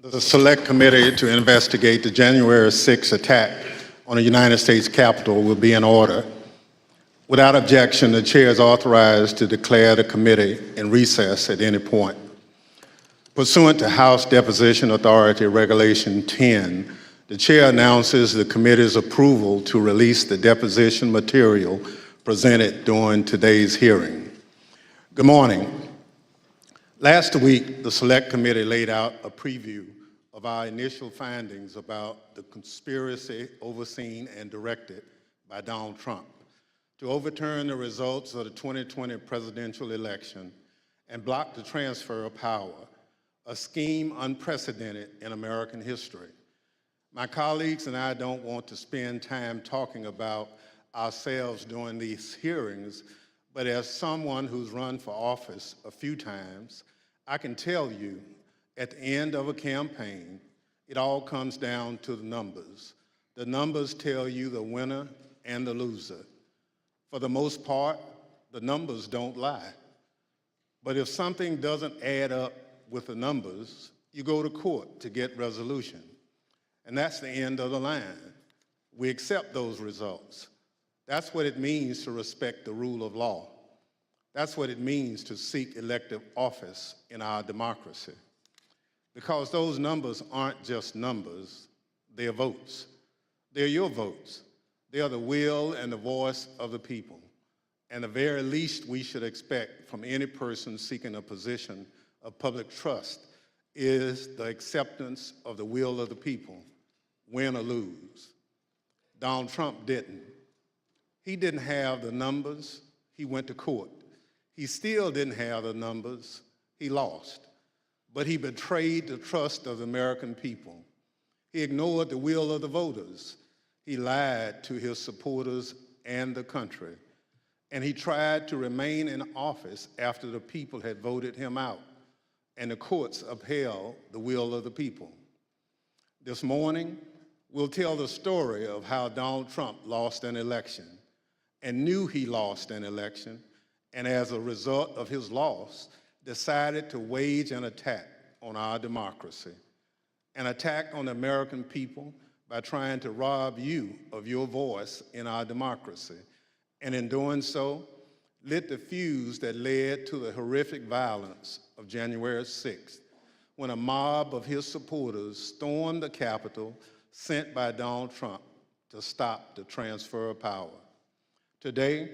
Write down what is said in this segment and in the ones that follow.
The Select Committee to investigate the January 6th attack on the United States Capitol will be in order. Without objection, the Chair is authorized to declare the committee in recess at any point. Pursuant to House Deposition Authority Regulation 10, the Chair announces the committee's approval to release the deposition material presented during today's hearing. Good morning. Last week, the Select Committee laid out a preview of our initial findings about the conspiracy overseen and directed by Donald Trump to overturn the results of the 2020 presidential election and block the transfer of power, a scheme unprecedented in American history. My colleagues and I don't want to spend time talking about ourselves during these hearings, but as someone who's run for office a few times, I can tell you, at the end of a campaign, it all comes down to the numbers. The numbers tell you the winner and the loser. For the most part, the numbers don't lie. But if something doesn't add up with the numbers, you go to court to get resolution. And that's the end of the line. We accept those results. That's what it means to respect the rule of law. That's what it means to seek elective office in our democracy. Because those numbers aren't just numbers, they're votes. They're your votes. They are the will and the voice of the people. And the very least we should expect from any person seeking a position of public trust is the acceptance of the will of the people, win or lose. Donald Trump didn't. He didn't have the numbers, he went to court. He still didn't have the numbers, he lost. But he betrayed the trust of the American people. He ignored the will of the voters. He lied to his supporters and the country. And he tried to remain in office after the people had voted him out, and the courts upheld the will of the people. This morning, we'll tell the story of how Donald Trump lost an election and knew he lost an election, and as a result of his loss, decided to wage an attack on our democracy, an attack on the American people by trying to rob you of your voice in our democracy, and in doing so, lit the fuse that led to the horrific violence of January 6th, when a mob of his supporters stormed the Capitol sent by Donald Trump to stop the transfer of power. Today,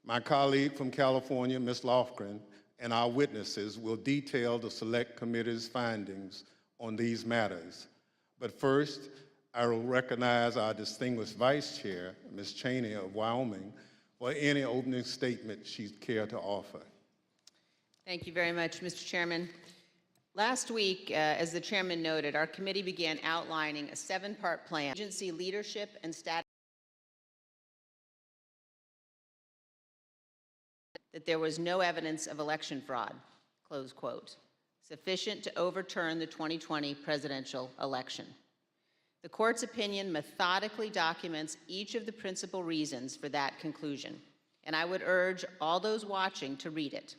my colleague from California, Ms. Lofgren, and our witnesses will detail the Select Committee's findings on these matters. But first, I will recognize our distinguished Vice Chair, Ms. Cheney of Wyoming, for any opening statement she'd care to offer. Thank you very much, Mr. Chairman. Last week, as the Chairman noted, our committee began outlining a 7-part plan, agency leadership and status, that there was no evidence of election fraud, close quote, sufficient to overturn the 2020 presidential election. The court's opinion methodically documents each of the principal reasons for that conclusion, and I would urge all those watching to read it.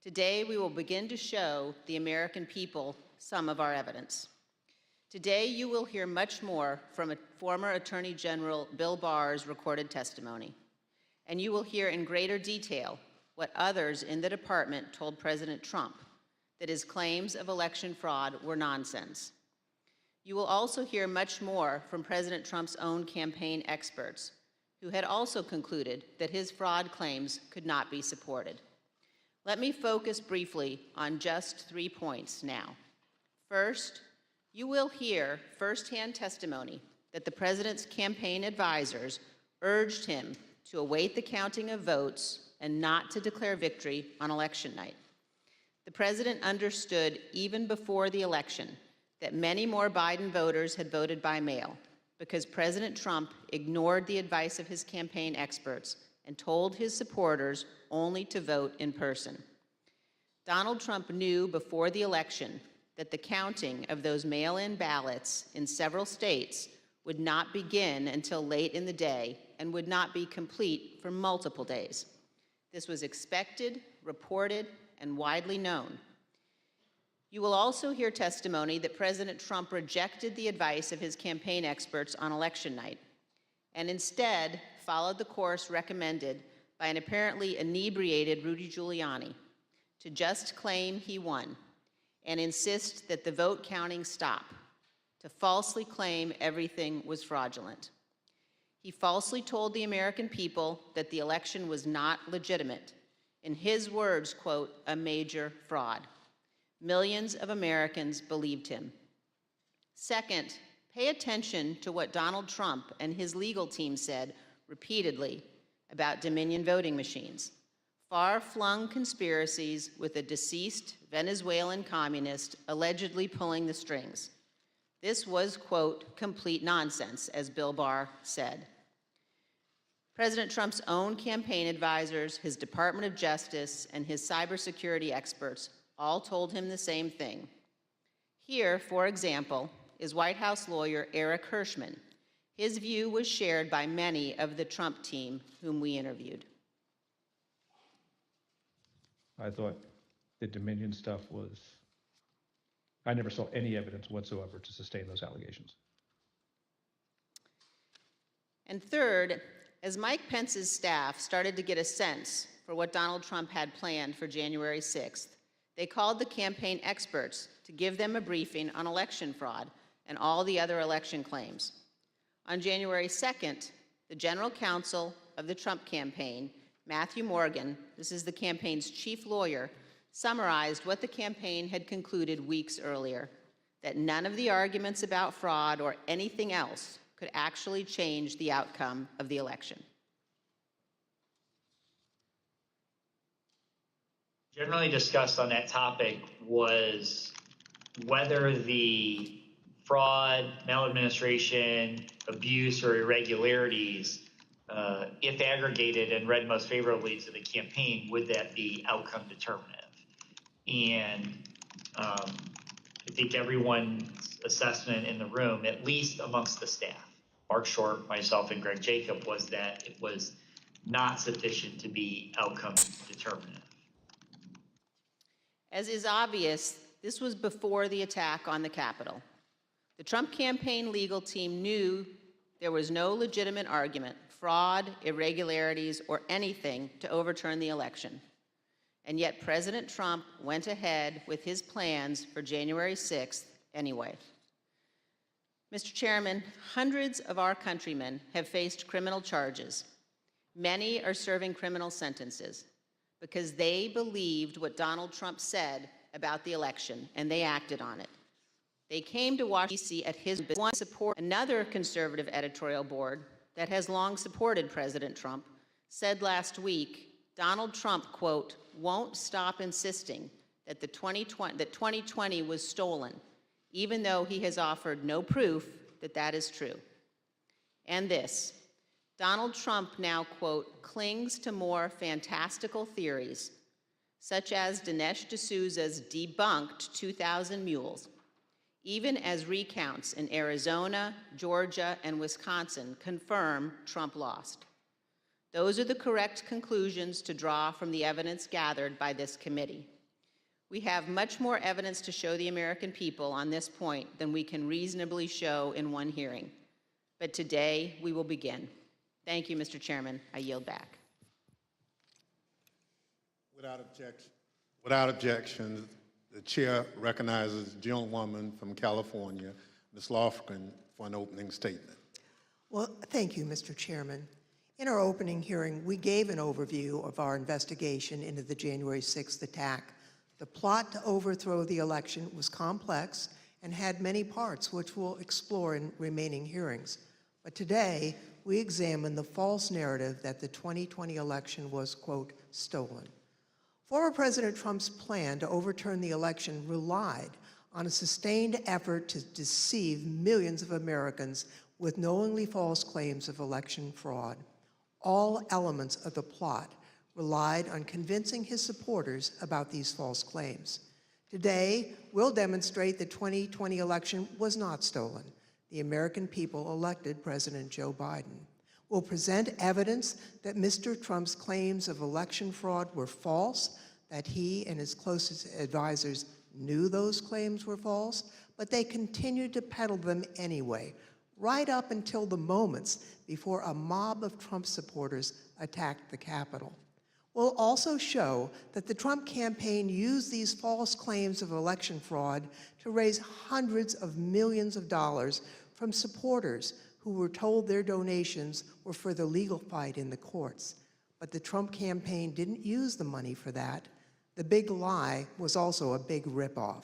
Today, we will begin to show the American people some of our evidence. Today, you will hear much more from former Attorney General Bill Barr's recorded testimony, and you will hear in greater detail what others in the department told President Trump, that his claims of election fraud were nonsense. You will also hear much more from President Trump's own campaign experts, who had also concluded that his fraud claims could not be supported. Let me focus briefly on just 3 points now. First, you will hear firsthand testimony that the president's campaign advisors urged him to await the counting of votes and not to declare victory on election night. The president understood even before the election that many more Biden voters had voted by mail because President Trump ignored the advice of his campaign experts and told his supporters only to vote in person. Donald Trump knew before the election that the counting of those mail-in ballots in several states would not begin until late in the day and would not be complete for multiple days. This was expected, reported, and widely known. You will also hear testimony that President Trump rejected the advice of his campaign experts on election night and instead followed the course recommended by an apparently inebriated Rudy Giuliani to just claim he won and insist that the vote counting stop, to falsely claim everything was fraudulent. He falsely told the American people that the election was not legitimate. In his words, quote, a major fraud. Millions of Americans believed him. Second, pay attention to what Donald Trump and his legal team said repeatedly about Dominion voting machines, far-flung conspiracies with a deceased Venezuelan communist allegedly pulling the strings. This was, quote, complete nonsense, as Bill Barr said. President Trump's own campaign advisors, his Department of Justice, and his cybersecurity experts all told him the same thing. Here, for example, is White House lawyer Eric Hirschman. His view was shared by many of the Trump team whom we interviewed. I thought the Dominion stuff was, I never saw any evidence whatsoever to sustain those allegations. And third, as Mike Pence's staff started to get a sense for what Donald Trump had planned for January 6th, they called the campaign experts to give them a briefing on election fraud and all the other election claims. On January 2nd, the general counsel of the Trump campaign, Matthew Morgan, this is the campaign's chief lawyer, summarized what the campaign had concluded weeks earlier, that none of the arguments about fraud or anything else could actually change the outcome of the election. Generally discussed on that topic was whether the fraud, maladministration, abuse, or irregularities, if aggregated and read most favorably to the campaign, would that be outcome determinative? And I think everyone's assessment in the room, at least amongst the staff, Mark Short, myself, and Greg Jacob, was that it was not sufficient to be outcome determinative. As is obvious, this was before the attack on the Capitol. The Trump campaign legal team knew there was no legitimate argument, fraud, irregularities, or anything to overturn the election. And yet President Trump went ahead with his plans for January 6th anyway. Mr. Chairman, hundreds of our countrymen have faced criminal charges. Many are serving criminal sentences because they believed what Donald Trump said about the election, and they acted on it. They came to Washington, D.C. at his support. Another conservative editorial board that has long supported President Trump said last week, Donald Trump, quote, won't stop insisting that 2020 was stolen, even though he has offered no proof that that is true. And this, Donald Trump now, quote, clings to more fantastical theories, such as Dinesh D'Souza's debunked 2,000 mules, even as recounts in Arizona, Georgia, and Wisconsin confirm Trump lost. Those are the correct conclusions to draw from the evidence gathered by this committee. We have much more evidence to show the American people on this point than we can reasonably show in one hearing. But today, we will begin. Thank you, Mr. Chairman. I yield back. Without objection, the chair recognizes the gentlewoman from California, Ms. Lofgren, for an opening statement. Well, thank you, Mr. Chairman. In our opening hearing, we gave an overview of our investigation into the January 6th attack. The plot to overthrow the election was complex and had many parts, which we'll explore in remaining hearings. But today, we examine the false narrative that the 2020 election was, quote, stolen. Former President Trump's plan to overturn the election relied on a sustained effort to deceive millions of Americans with knowingly false claims of election fraud. All elements of the plot relied on convincing his supporters about these false claims. Today, we'll demonstrate the 2020 election was not stolen. The American people elected President Joe Biden. We'll present evidence that Mr. Trump's claims of election fraud were false, that he and his closest advisors knew those claims were false, but they continued to peddle them anyway, right up until the moments before a mob of Trump supporters attacked the Capitol. We'll also show that the Trump campaign used these false claims of election fraud to raise hundreds of millions of dollars from supporters who were told their donations were for the legal fight in the courts. But the Trump campaign didn't use the money for that. The big lie was also a big ripoff.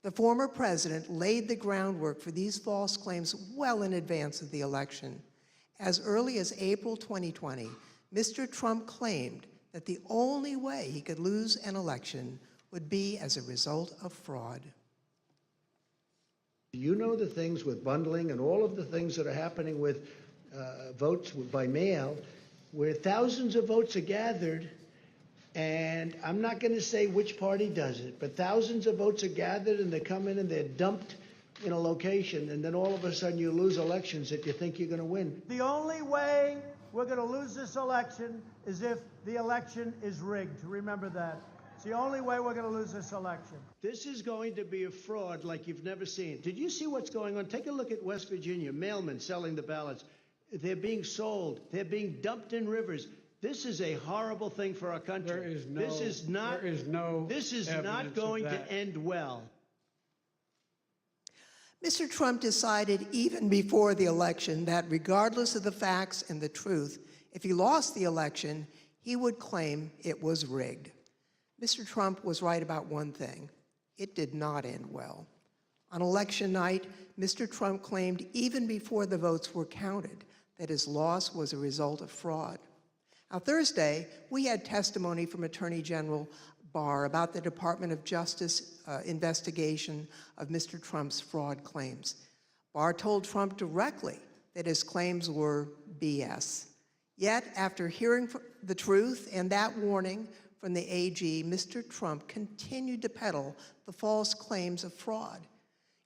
The former president laid the groundwork for these false claims well in advance of the election. As early as April 2020, Mr. Trump claimed that the only way he could lose an election would be as a result of fraud. You know the things with bundling and all of the things that are happening with votes by mail, where thousands of votes are gathered, and I'm not going to say which party does it, but thousands of votes are gathered and they come in and they're dumped in a location, and then all of a sudden you lose elections that you think you're going to win. The only way we're going to lose this election is if the election is rigged. Remember that. It's the only way we're going to lose this election. This is going to be a fraud like you've never seen. Did you see what's going on? Take a look at West Virginia, mailmen selling the ballots. They're being sold. They're being dumped in rivers. This is a horrible thing for our country. This is not going to end well. Mr. Trump decided even before the election that regardless of the facts and the truth, if he lost the election, he would claim it was rigged. Mr. Trump was right about one thing. It did not end well. On election night, Mr. Trump claimed even before the votes were counted that his loss was a result of fraud. Now, Thursday, we had testimony from Attorney General Barr about the Department of Justice investigation of Mr. Trump's fraud claims. Barr told Trump directly that his claims were BS. Yet, after hearing the truth and that warning from the AG, Mr. Trump continued to peddle the false claims of fraud.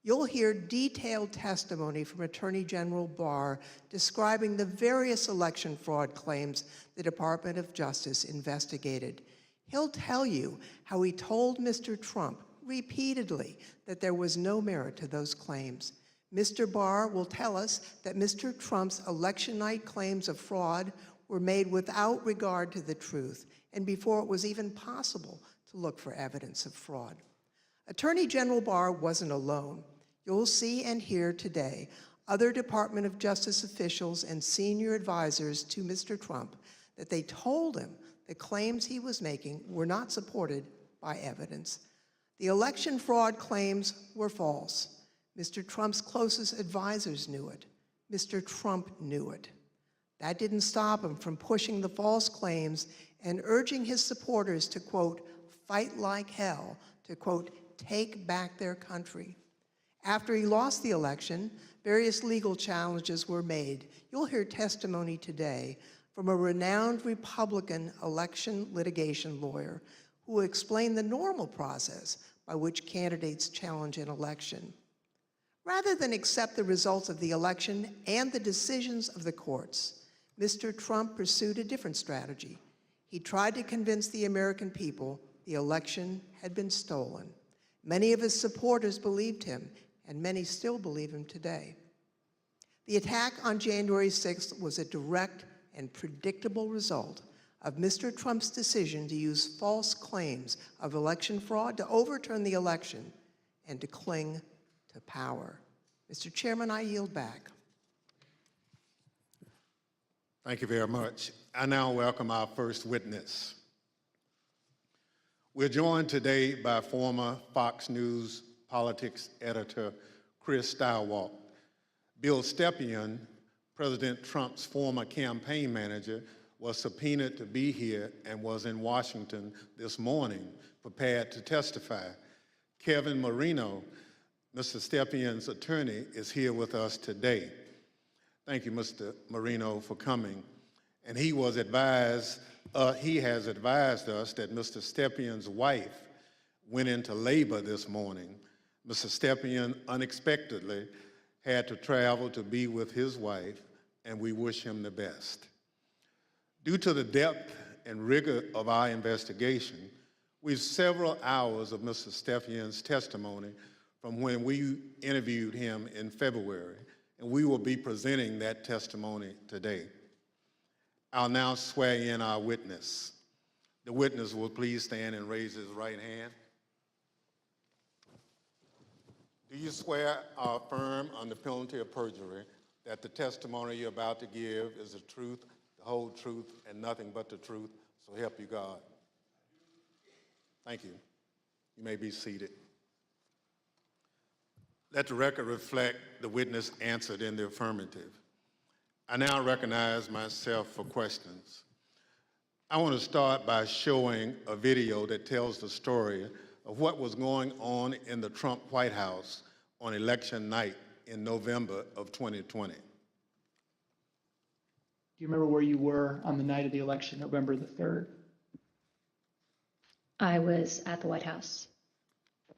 You'll hear detailed testimony from Attorney General Barr describing the various election fraud claims the Department of Justice investigated. He'll tell you how he told Mr. Trump repeatedly that there was no merit to those claims. Mr. Barr will tell us that Mr. Trump's election night claims of fraud were made without regard to the truth and before it was even possible to look for evidence of fraud. Attorney General Barr wasn't alone. You'll see and hear today other Department of Justice officials and senior advisors to Mr. Trump that they told him the claims he was making were not supported by evidence. The election fraud claims were false. Mr. Trump's closest advisors knew it. Mr. Trump knew it. That didn't stop him from pushing the false claims and urging his supporters to, quote, fight like hell, to, quote, take back their country. After he lost the election, various legal challenges were made. You'll hear testimony today from a renowned Republican election litigation lawyer who will explain the normal process by which candidates challenge an election. Rather than accept the results of the election and the decisions of the courts, Mr. Trump pursued a different strategy. He tried to convince the American people the election had been stolen. Many of his supporters believed him, and many still believe him today. The attack on January 6th was a direct and predictable result of Mr. Trump's decision to use false claims of election fraud to overturn the election and to cling to power. Mr. Chairman, I yield back. Thank you very much. I now welcome our first witness. We're joined today by former Fox News politics editor Chris Stilwell. Bill Stepien, President Trump's former campaign manager, was subpoenaed to be here and was in Washington this morning, prepared to testify. Kevin Marino, Mr. Stepien's attorney, is here with us today. Thank you, Mr. Marino, for coming. And he has advised us that Mr. Stepien's wife went into labor this morning. Mr. Stepien unexpectedly had to travel to be with his wife, and we wish him the best. Due to the depth and rigor of our investigation, We've several hours of Mr. Stephan's testimony from when we interviewed him in February, and we will be presenting that testimony today. I'll now swear in our witness. The witness will please stand and raise his right hand. Do you swear or affirm under penalty of perjury that the testimony you're about to give is the truth, the whole truth, and nothing but the truth? So help you God. Thank you. You may be seated. Let the record reflect the witness answered in the affirmative. I now recognize myself for questions. I want to start by showing a video that tells the story of what was going on in the Trump White House on election night in November of 2020. Do you remember where you were on the night of the election, November the 3rd? I was at the White House.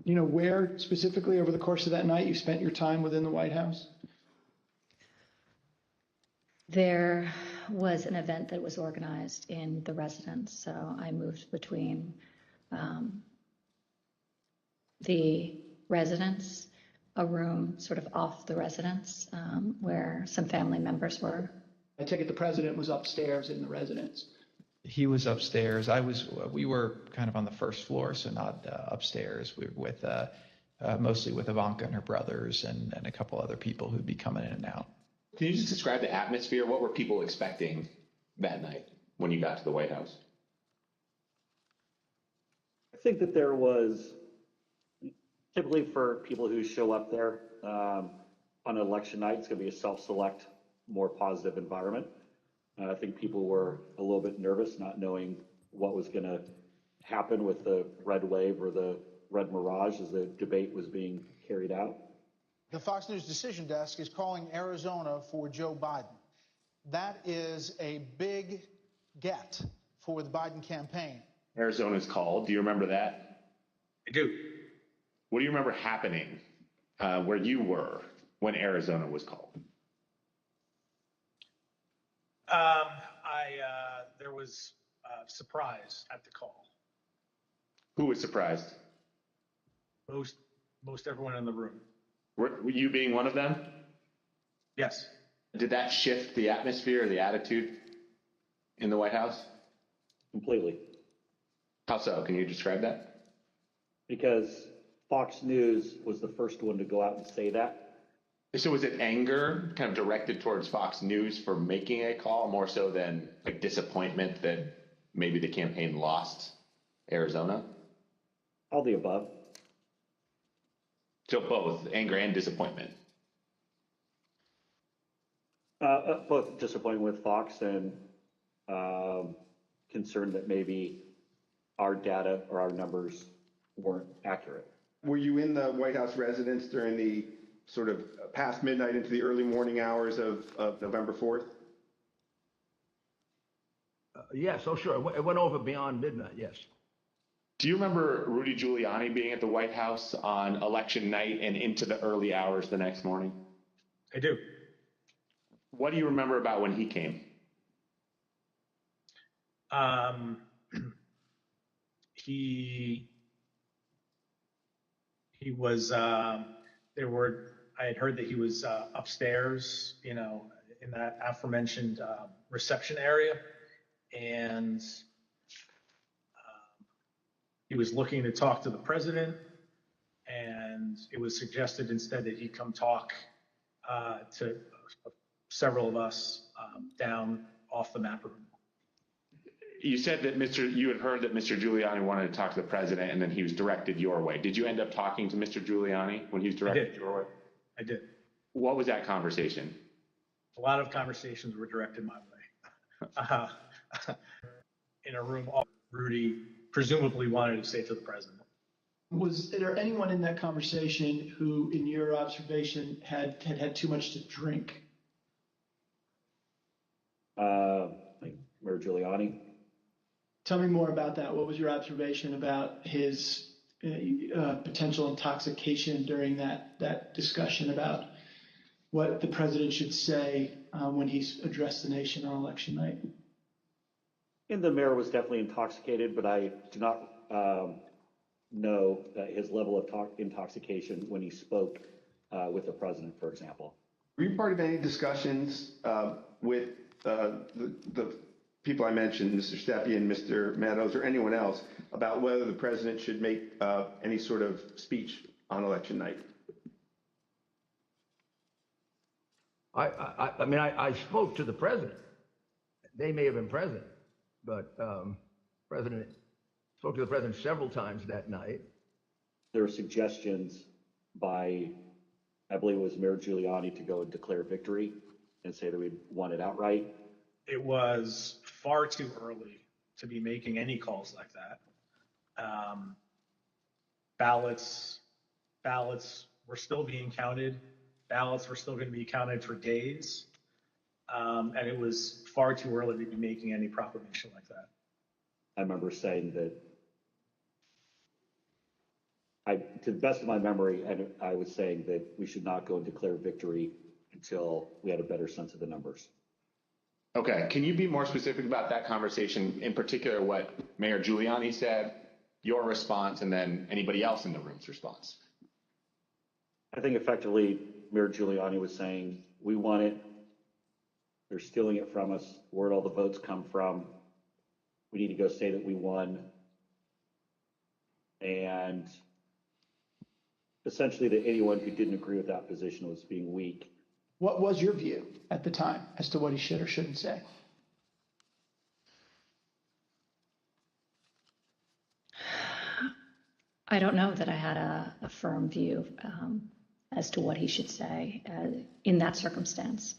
You know where specifically over the course of that night you spent your time within the White House? There was an event that was organized in the residence, so I moved between the residence, a room sort of off the residence where some family members were. I take it the president was upstairs in the residence. He was upstairs. We were kind of on the first floor, so not upstairs. We were with, mostly with Ivanka and her brothers and a couple other people who'd be coming in and out. Can you just describe the atmosphere? What were people expecting that night when you got to the White House? I think that there was, typically for people who show up there on election night, it's going to be a self-select, more positive environment. I think people were a little bit nervous, not knowing what was going to happen with the red wave or the red mirage as the debate was being carried out. The Fox News Decision Desk is calling Arizona for Joe Biden. That is a big get for the Biden campaign. Arizona's called. Do you remember that? I do. What do you remember happening where you were when Arizona was called? There was surprise at the call. Who was surprised? Most everyone in the room. Were you being one of them? Yes. Did that shift the atmosphere, the attitude in the White House? Completely. How so? Can you describe that? Because Fox News was the first one to go out and say that. So was it anger kind of directed towards Fox News for making a call more so than like disappointment that maybe the campaign lost Arizona? All the above. So both anger and disappointment. Both disappointed with Fox and concerned that maybe our data or our numbers weren't accurate. Were you in the White House residence during the sort of past midnight into the early morning hours of November 4th? Yes, oh sure. It went over beyond midnight, yes. Do you remember Rudy Giuliani being at the White House on election night and into the early hours the next morning? I do. What do you remember about when he came? He was, I had heard that he was upstairs, in that aforementioned reception area. And he was looking to talk to the president. And it was suggested instead that he come talk to several of us down off the map room. You said that you had heard that Mr. Giuliani wanted to talk to the president and then he was directed your way. Did you end up talking to Mr. Giuliani when he was directed your way? I did. What was that conversation? A lot of conversations were directed my way. In a room, Rudy presumably wanted to say to the president. Was there anyone in that conversation who, in your observation, had too much to drink? Like Mayor Giuliani. Tell me more about that. What was your observation about his potential intoxication during that discussion about what the president should say when he's addressed the nation on election night? And the mayor was definitely intoxicated, but I do not know his level of intoxication when he spoke with the president, for example. Were you part of any discussions with the people I mentioned, Mr. Stepien, Mr. Meadows, or anyone else, about whether the president should make any sort of speech on election night? I mean, I spoke to the president. They may have been present, but president spoke to the president several times that night. There were suggestions by, I believe it was Mayor Giuliani, to go and declare victory and say that we won it outright. It was far too early to be making any calls like that. Ballots were still being counted. Ballots were still going to be counted for days. And it was far too early to be making any proclamation like that. I remember saying that, to the best of my memory, I was saying that we should not go and declare victory until we had a better sense of the numbers. Okay, can you be more specific about that conversation, in particular what Mayor Giuliani said, your response, and then anybody else in the room's response? I think effectively Mayor Giuliani was saying, we won it. They're stealing it from us. Where'd all the votes come from? We need to go say that we won. And essentially that anyone who didn't agree with that position was being weak. What was your view at the time as to what he should or shouldn't say? I don't know that I had a firm view as to what he should say in that circumstance.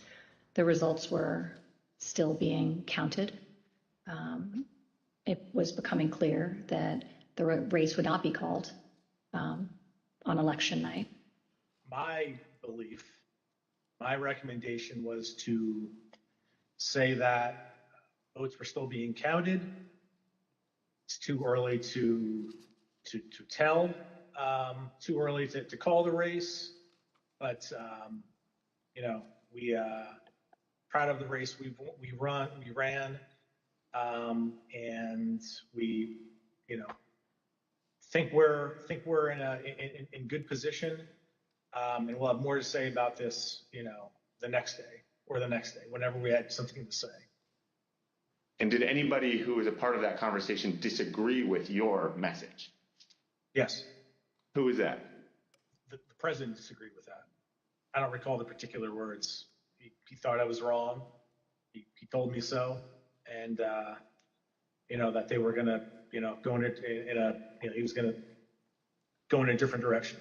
The results were still being counted. It was becoming clear that the race would not be called on election night. My belief, my recommendation was to say that votes were still being counted. It's too early to tell, too early to call the race, but we proud of the race we ran, and we think we're in good position, and we'll have more to say about this the next day or the next day, whenever we had something to say. And did anybody who was a part of that conversation disagree with your message? Yes. Who was that? The president disagreed with that. I don't recall the particular words. He thought I was wrong. He told me so, and that they were gonna go he was gonna go in a different direction.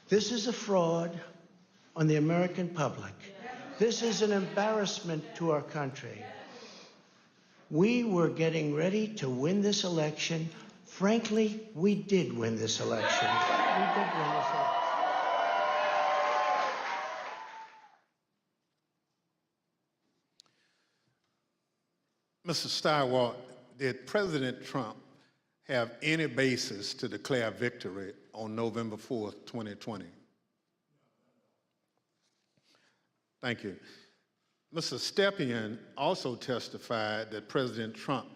This is a fraud on the American public. This is an embarrassment to our country. We were getting ready to win this election. Frankly, we did win this election. We did win this election. Mr. Steiwalt, did President Trump have any basis to declare victory on November 4th, 2020? Thank you. Mr. Stepien also testified that President Trump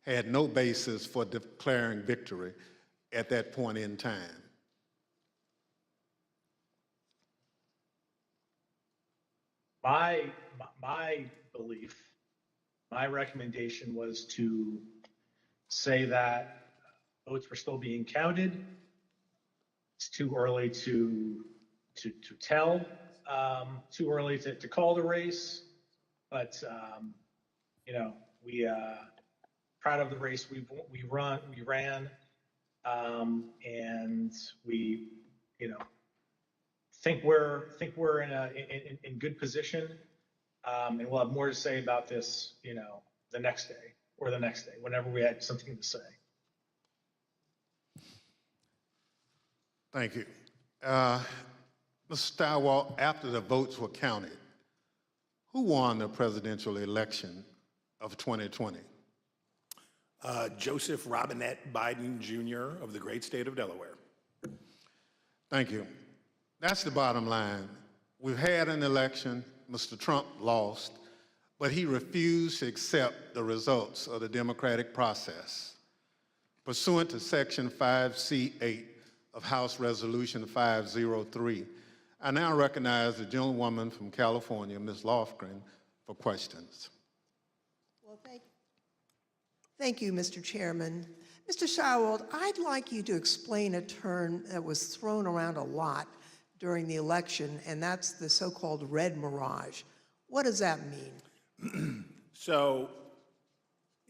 had no basis for declaring victory at that point in time. My belief, my recommendation was to say that votes were still being counted. It's too early to tell, too early to call the race, but we proud of the race we ran, and we think we're in good position, and we'll have more to say about this the next day or the next day, whenever we had something to say. Thank you. Mr. Steiwalt, after the votes were counted, who won the presidential election of 2020? Joseph Robinette Biden Jr. of the great state of Delaware. Thank you. That's the bottom line. We've had an election. Mr. Trump lost, but he refused to accept the results of the democratic process. pursuant to Section 5C8 of House Resolution 503. I now recognize the gentlewoman from California, Ms. Lofgren, for questions. Well, thank you, Mr. Chairman. Mr. Schierwald, I'd like you to explain a term that was thrown around a lot during the election, and that's the so-called red mirage. What does that mean? So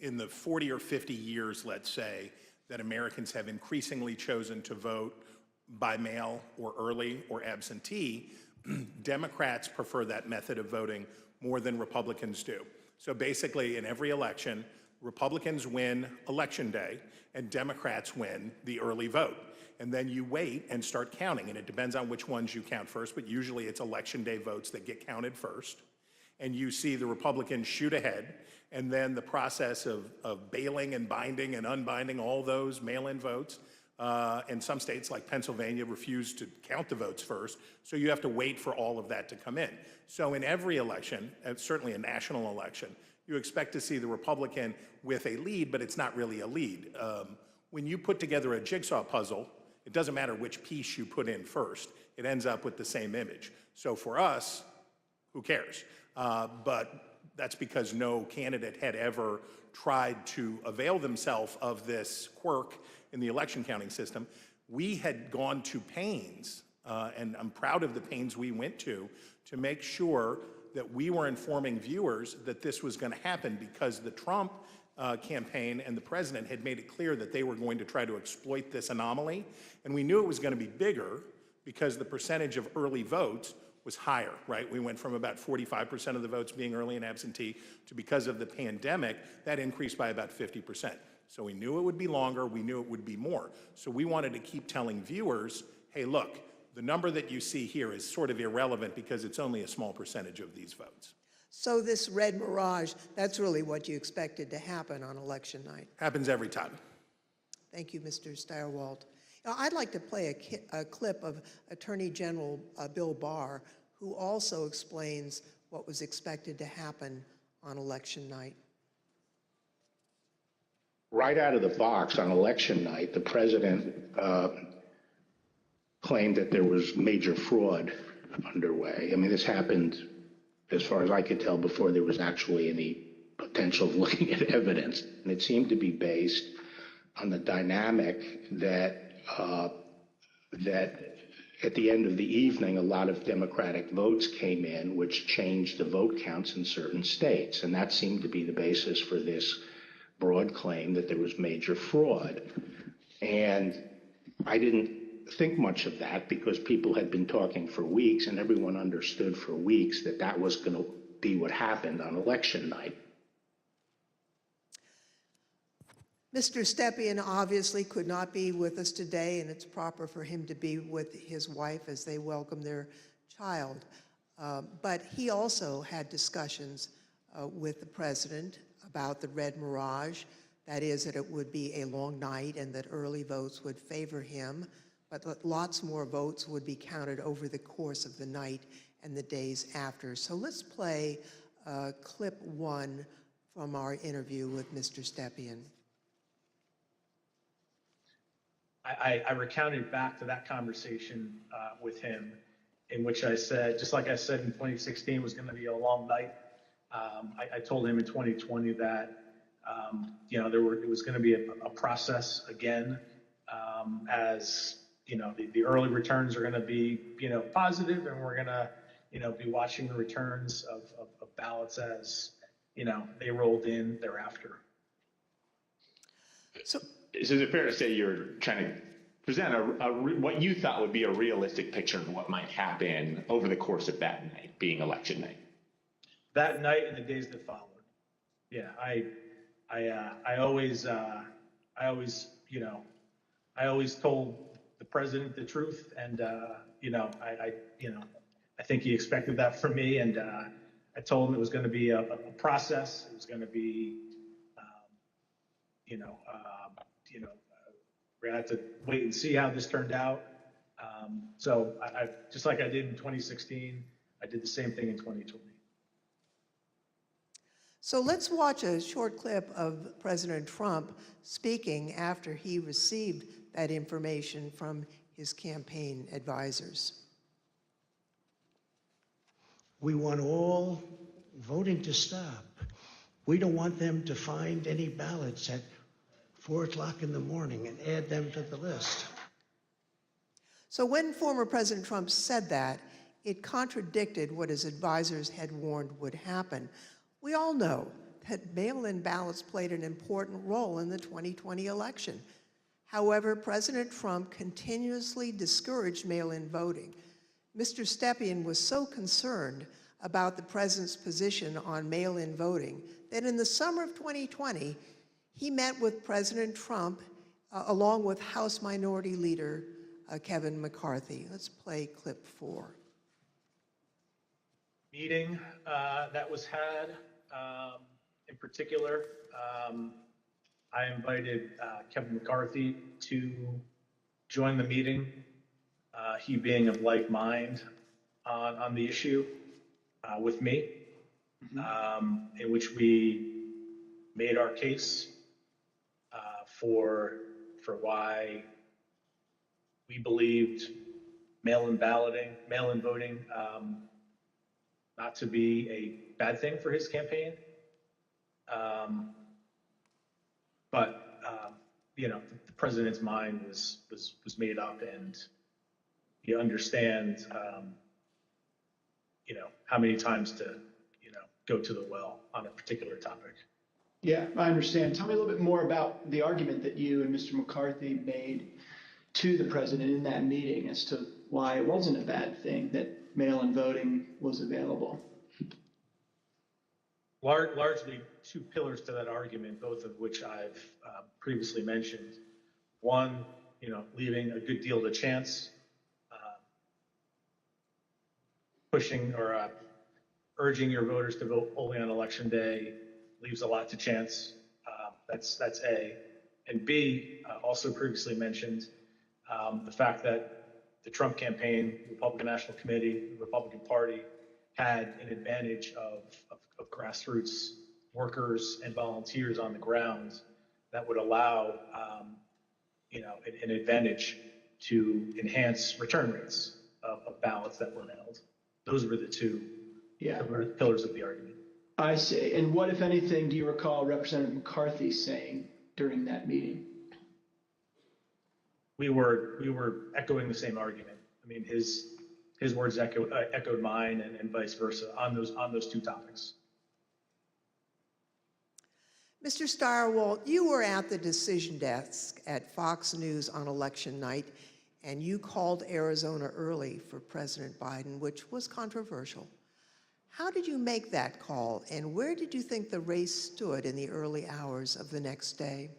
in the 40 or 50 years, let's say, that Americans have increasingly chosen to vote by mail or early or absentee, Democrats prefer that method of voting more than Republicans do. So basically, in every election, Republicans win Election Day and Democrats win the early vote. And then you wait and start counting, and it depends on which ones you count first, but usually it's Election Day votes that get counted first. And you see the Republicans shoot ahead, and then the process of bailing and binding and unbinding all those mail-in votes. And some states like Pennsylvania refuse to count the votes first, so you have to wait for all of that to come in. So in every election, and certainly a national election, you expect to see the Republican with a lead, but it's not really a lead. When you put together a jigsaw puzzle, it doesn't matter which piece you put in first, it ends up with the same image. So for us, who cares? But that's because no candidate had ever tried to avail themselves of this quirk in the election counting system. We had gone to pains, and I'm proud of the pains we went to make sure that we were informing viewers that this was going to happen, because the Trump campaign and the president had made it clear that they were going to try to exploit this anomaly. And we knew it was going to be bigger because the percentage of early votes was higher, right? We went from about 45% of the votes being early and absentee to, because of the pandemic, that increased by about 50%. So we knew it would be longer, we knew it would be more. So we wanted to keep telling viewers, hey, look, the number that you see here is sort of irrelevant because it's only a small percentage of these votes. So this red mirage, that's really what you expected to happen on election night. Happens every time. Thank you, Mr. Steyerwalt. Now, I'd like to play a clip of Attorney General Bill Barr, who also explains what was expected to happen on election night. Right out of the box on election night, the president claimed that there was major fraud underway. I mean, this happened, as far as I could tell, before there was actually any potential of looking at evidence. And it seemed to be based on the dynamic that at the end of the evening, a lot of Democratic votes came in, which changed the vote counts in certain states. And that seemed to be the basis for this broad claim that there was major fraud. And I didn't think much of that because people had been talking for weeks and everyone understood for weeks that that was going to be what happened on election night. Mr. Stepien obviously could not be with us today, and it's proper for him to be with his wife as they welcome their child. But he also had discussions with the president about the red mirage, that is, that it would be a long night and that early votes would favor him, but that lots more votes would be counted over the course of the night and the days after. So let's play clip 1 from our interview with Mr. Stepien. I recounted back to that conversation with him, in which I said, just like I said in 2016 was going to be a long night. I told him in 2020 that it was going to be a process again, as the early returns are going to be positive, and we're going to be watching the returns of ballots as they rolled in thereafter. So is it fair to say you're trying to present what you thought would be a realistic picture of what might happen over the course of that night, being election night? That night and the days that followed. Yeah, I always told the president the truth, and I think he expected that from me, and I told him it was going to be a process. It was going to be, we're going to have to wait and see how this turned out. So I just like I did in 2016, I did the same thing in 2020. So let's watch a short clip of President Trump speaking after he received that information from his campaign advisors. We want all voting to stop. We don't want them to find any ballots at 4 o'clock in the morning and add them to the list. So when former President Trump said that, it contradicted what his advisors had warned would happen. We all know that mail-in ballots played an important role in the 2020 election. However, President Trump continuously discouraged mail-in voting. Mr. Stepien was so concerned about the president's position on mail-in voting that in the summer of 2020, he met with President Trump along with House Minority Leader Kevin McCarthy. Let's play clip 4. Meeting that was had, in particular, I invited Kevin McCarthy to join the meeting, he being of like mind on the issue with me, in which we made our case for why we believed mail-in voting not to be a bad thing for his campaign. But the president's mind was made up, and you understand, how many times to, go to the well on a particular topic. Yeah, I understand. Tell me a little bit more about the argument that you and Mr. McCarthy made to the president in that meeting as to why it wasn't a bad thing that mail-in voting was available. Largely two pillars to that argument, both of which I've previously mentioned. One, leaving a good deal to chance, pushing or urging your voters to vote only on election day leaves a lot to chance. That's A. And B, also previously mentioned, the fact that the Trump campaign, the Republican National Committee, the Republican Party had an advantage of grassroots workers and volunteers on the ground that would allow, an advantage to enhance return rates of ballots that were mailed. Those were the two pillars of the argument. I see. And what, if anything, do you recall Representative McCarthy saying during that meeting? We were echoing the same argument. I mean, his words echoed mine, and vice versa on those two topics. Mr. Stirewalt, you were at the decision desk at Fox News on election night, and you called Arizona early for President Biden, which was controversial. How did you make that call, and where did you think the race stood in the early hours of the next day?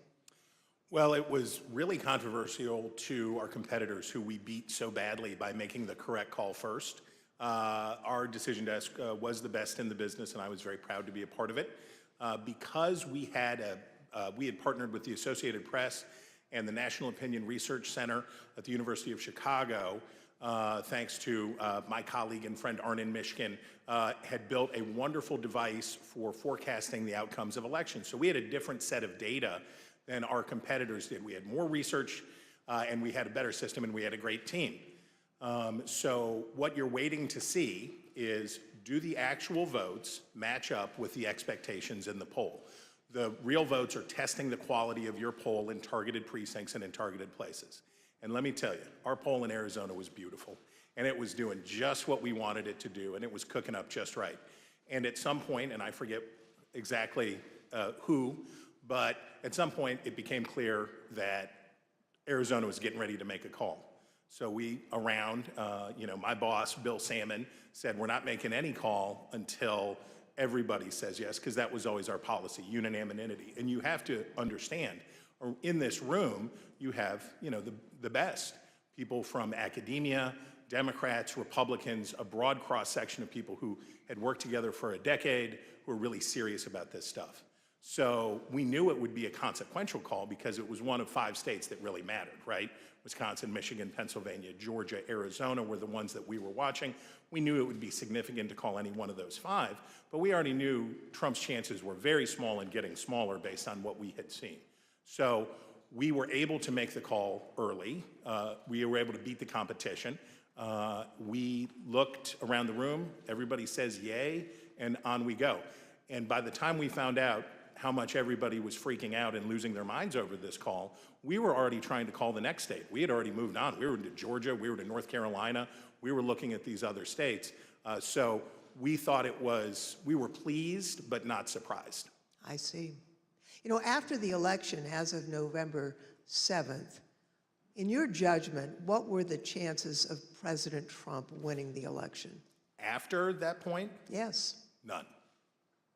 Well, it was really controversial to our competitors who we beat so badly by making the correct call first. Our decision desk was the best in the business, and I was very proud to be a part of it. Because we had partnered with the Associated Press and the National Opinion Research Center at the University of Chicago, thanks to my colleague and friend Arnon Mishkin, had built a wonderful device for forecasting the outcomes of elections. So we had a different set of data than our competitors did. We had more research, and we had a better system, and we had a great team. So what you're waiting to see is, do the actual votes match up with the expectations in the poll? The real votes are testing the quality of your poll in targeted precincts and in targeted places. And let me tell you, our poll in Arizona was beautiful, and it was doing just what we wanted it to do, and it was cooking up just right. And at some point, and I forget exactly who, but at some point it became clear that Arizona was getting ready to make a call. So we, my boss, Bill Salmon, said we're not making any call until everybody says yes, because that was always our policy, unanimity. And you have to understand, in this room, you have, the best. People from academia, Democrats, Republicans, a broad cross-section of people who had worked together for a decade, who are really serious about this stuff. So we knew it would be a consequential call because it was one of 5 states that really mattered, right? Wisconsin, Michigan, Pennsylvania, Georgia, Arizona were the ones that we were watching. We knew it would be significant to call any one of those 5, but we already knew Trump's chances were very small and getting smaller based on what we had seen. So we were able to make the call early. We were able to beat the competition. We looked around the room, everybody says yay, and on we go. And by the time we found out how much everybody was freaking out and losing their minds over this call, we were already trying to call the next state. We had already moved on. We were to Georgia, we were to North Carolina, we were looking at these other states. So we thought we were pleased, but not surprised. I see. You know, after the election, as of November 7th, in your judgment, what were the chances of President Trump winning the election? After that point? Yes. None.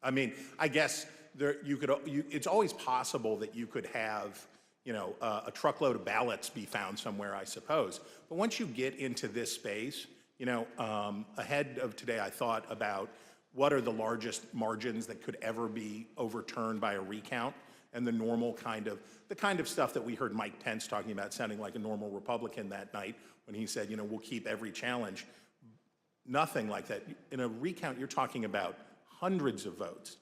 I mean, I guess it's always possible that you could have, a truckload of ballots be found somewhere, I suppose. But once you get into this space, ahead of today, I thought about what are the largest margins that could ever be overturned by a recount, and the kind of stuff that we heard Mike Pence talking about, sounding like a normal Republican that night when he said, we'll keep every challenge. Nothing like that. In a recount, you're talking about hundreds of votes.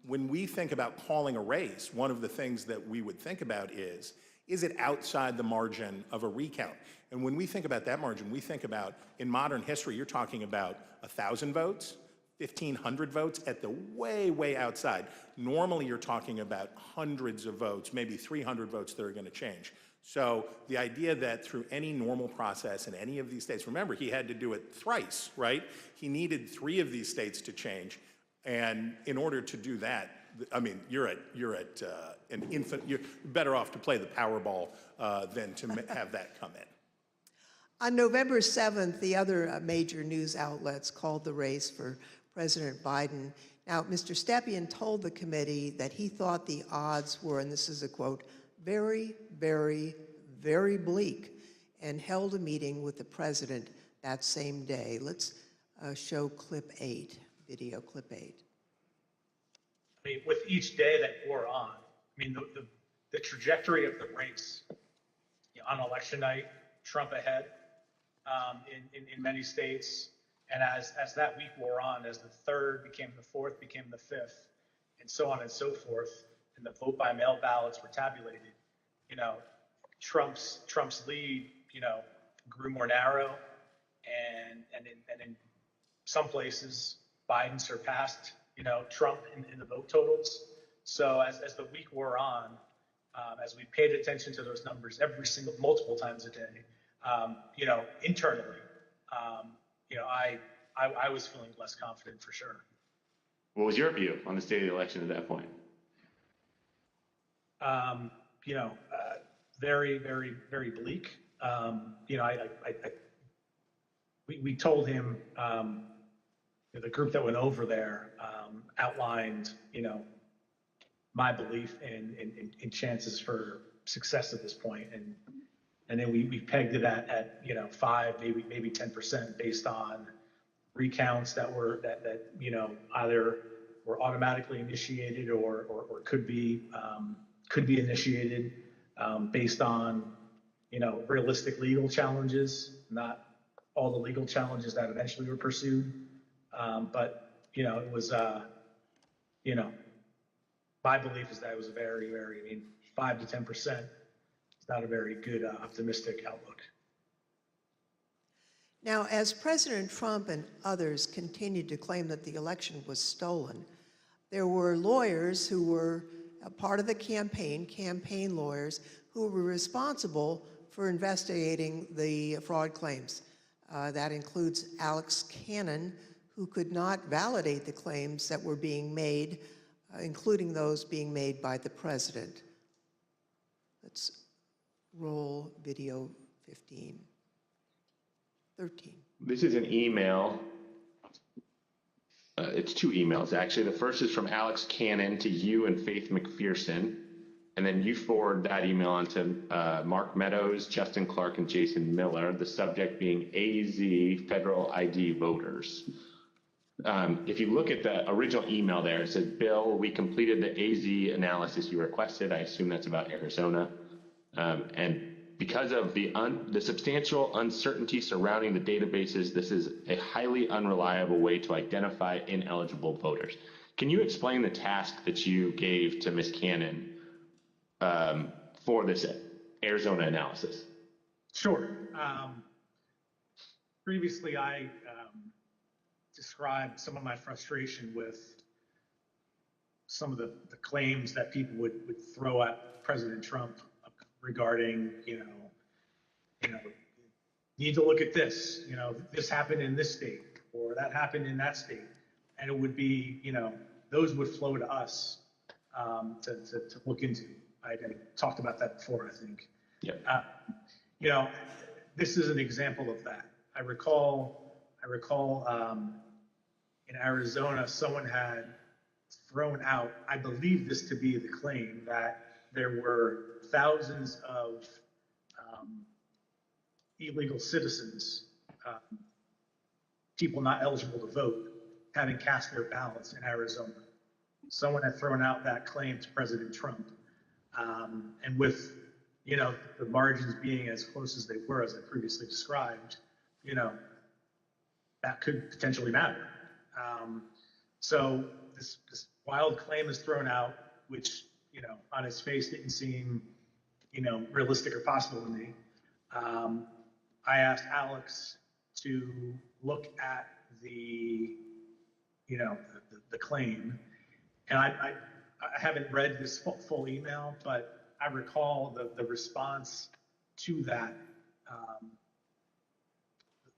When we think about calling a race, one of the things that we would think about is it outside the margin of a recount? And when we think about that margin, we think about, in modern history, you're talking about 1,000 votes, 1,500 votes at the way, way outside. Normally, you're talking about hundreds of votes, maybe 300 votes that are going to change. So the idea that through any normal process in any of these states, remember, he had to do it thrice, right? He needed 3 of these states to change. And in order to do that, I mean, you're at an infant. You're better off to play the Powerball than to have that come in. On November 7th, the other major news outlets called the race for President Biden. Now, Mr. Stepien told the committee that he thought the odds were, and this is a quote, very, very, very bleak, and held a meeting with the president that same day. Let's show clip 8. Video clip 8. I mean, with each day that wore on, I mean, the trajectory of the race, on election night, Trump ahead in many states, and as that week wore on, as the 3rd became the 4th, became the 5th, and so on and so forth, and the vote by mail ballots were tabulated, Trump's lead, grew more narrow, and in some places, Biden surpassed, Trump in the vote totals. So as the week wore on, as we paid attention to those numbers multiple times a day, internally, I was feeling less confident for sure. What was your view on the state of the election at that point? Very, very, very bleak. We told him, the group that went over there outlined, my belief in chances for success at this point, and then we pegged it at 5, maybe 10% based on recounts that either were automatically initiated or could be initiated based on realistic legal challenges, not all the legal challenges that eventually were pursued. But it was, my belief is that it was a very, very, 5 to 10% is not a very good optimistic outlook. Now, as President Trump and others continued to claim that the election was stolen, there were lawyers who were a part of the campaign lawyers, who were responsible for investigating the fraud claims. That includes Alex Cannon, who could not validate the claims that were being made, including those being made by the president. Let's roll video 13. This is an email. It's 2 emails, actually. The first is from Alex Cannon to you and Faith McPherson. And then you forward that email on to Mark Meadows, Justin Clark, and Jason Miller, the subject being AZ Federal ID Voters. If you look at the original email there, it says, Bill, we completed the AZ analysis you requested. I assume that's about Arizona. And because of the substantial uncertainty surrounding the databases, this is a highly unreliable way to identify ineligible voters. Can you explain the task that you gave to Ms. Cannon for this Arizona analysis? Sure. Previously, I described some of my frustration with some of the claims that people would throw at President Trump regarding, need to look at this, this happened in this state or that happened in that state. And it would be, those would flow to us to look into. I talked about that before, I think. Yeah. This is an example of that. I recall in Arizona, someone had thrown out, I believe this to be the claim, that there were thousands of illegal citizens, people not eligible to vote, having cast their ballots in Arizona. Someone had thrown out that claim to President Trump. And with, the margins being as close as they were, as I previously described, that could potentially matter. So this wild claim is thrown out, which, on its face didn't seem, realistic or possible to me. I asked Alex to look at the claim, and I haven't read this full email, but I recall the response to that.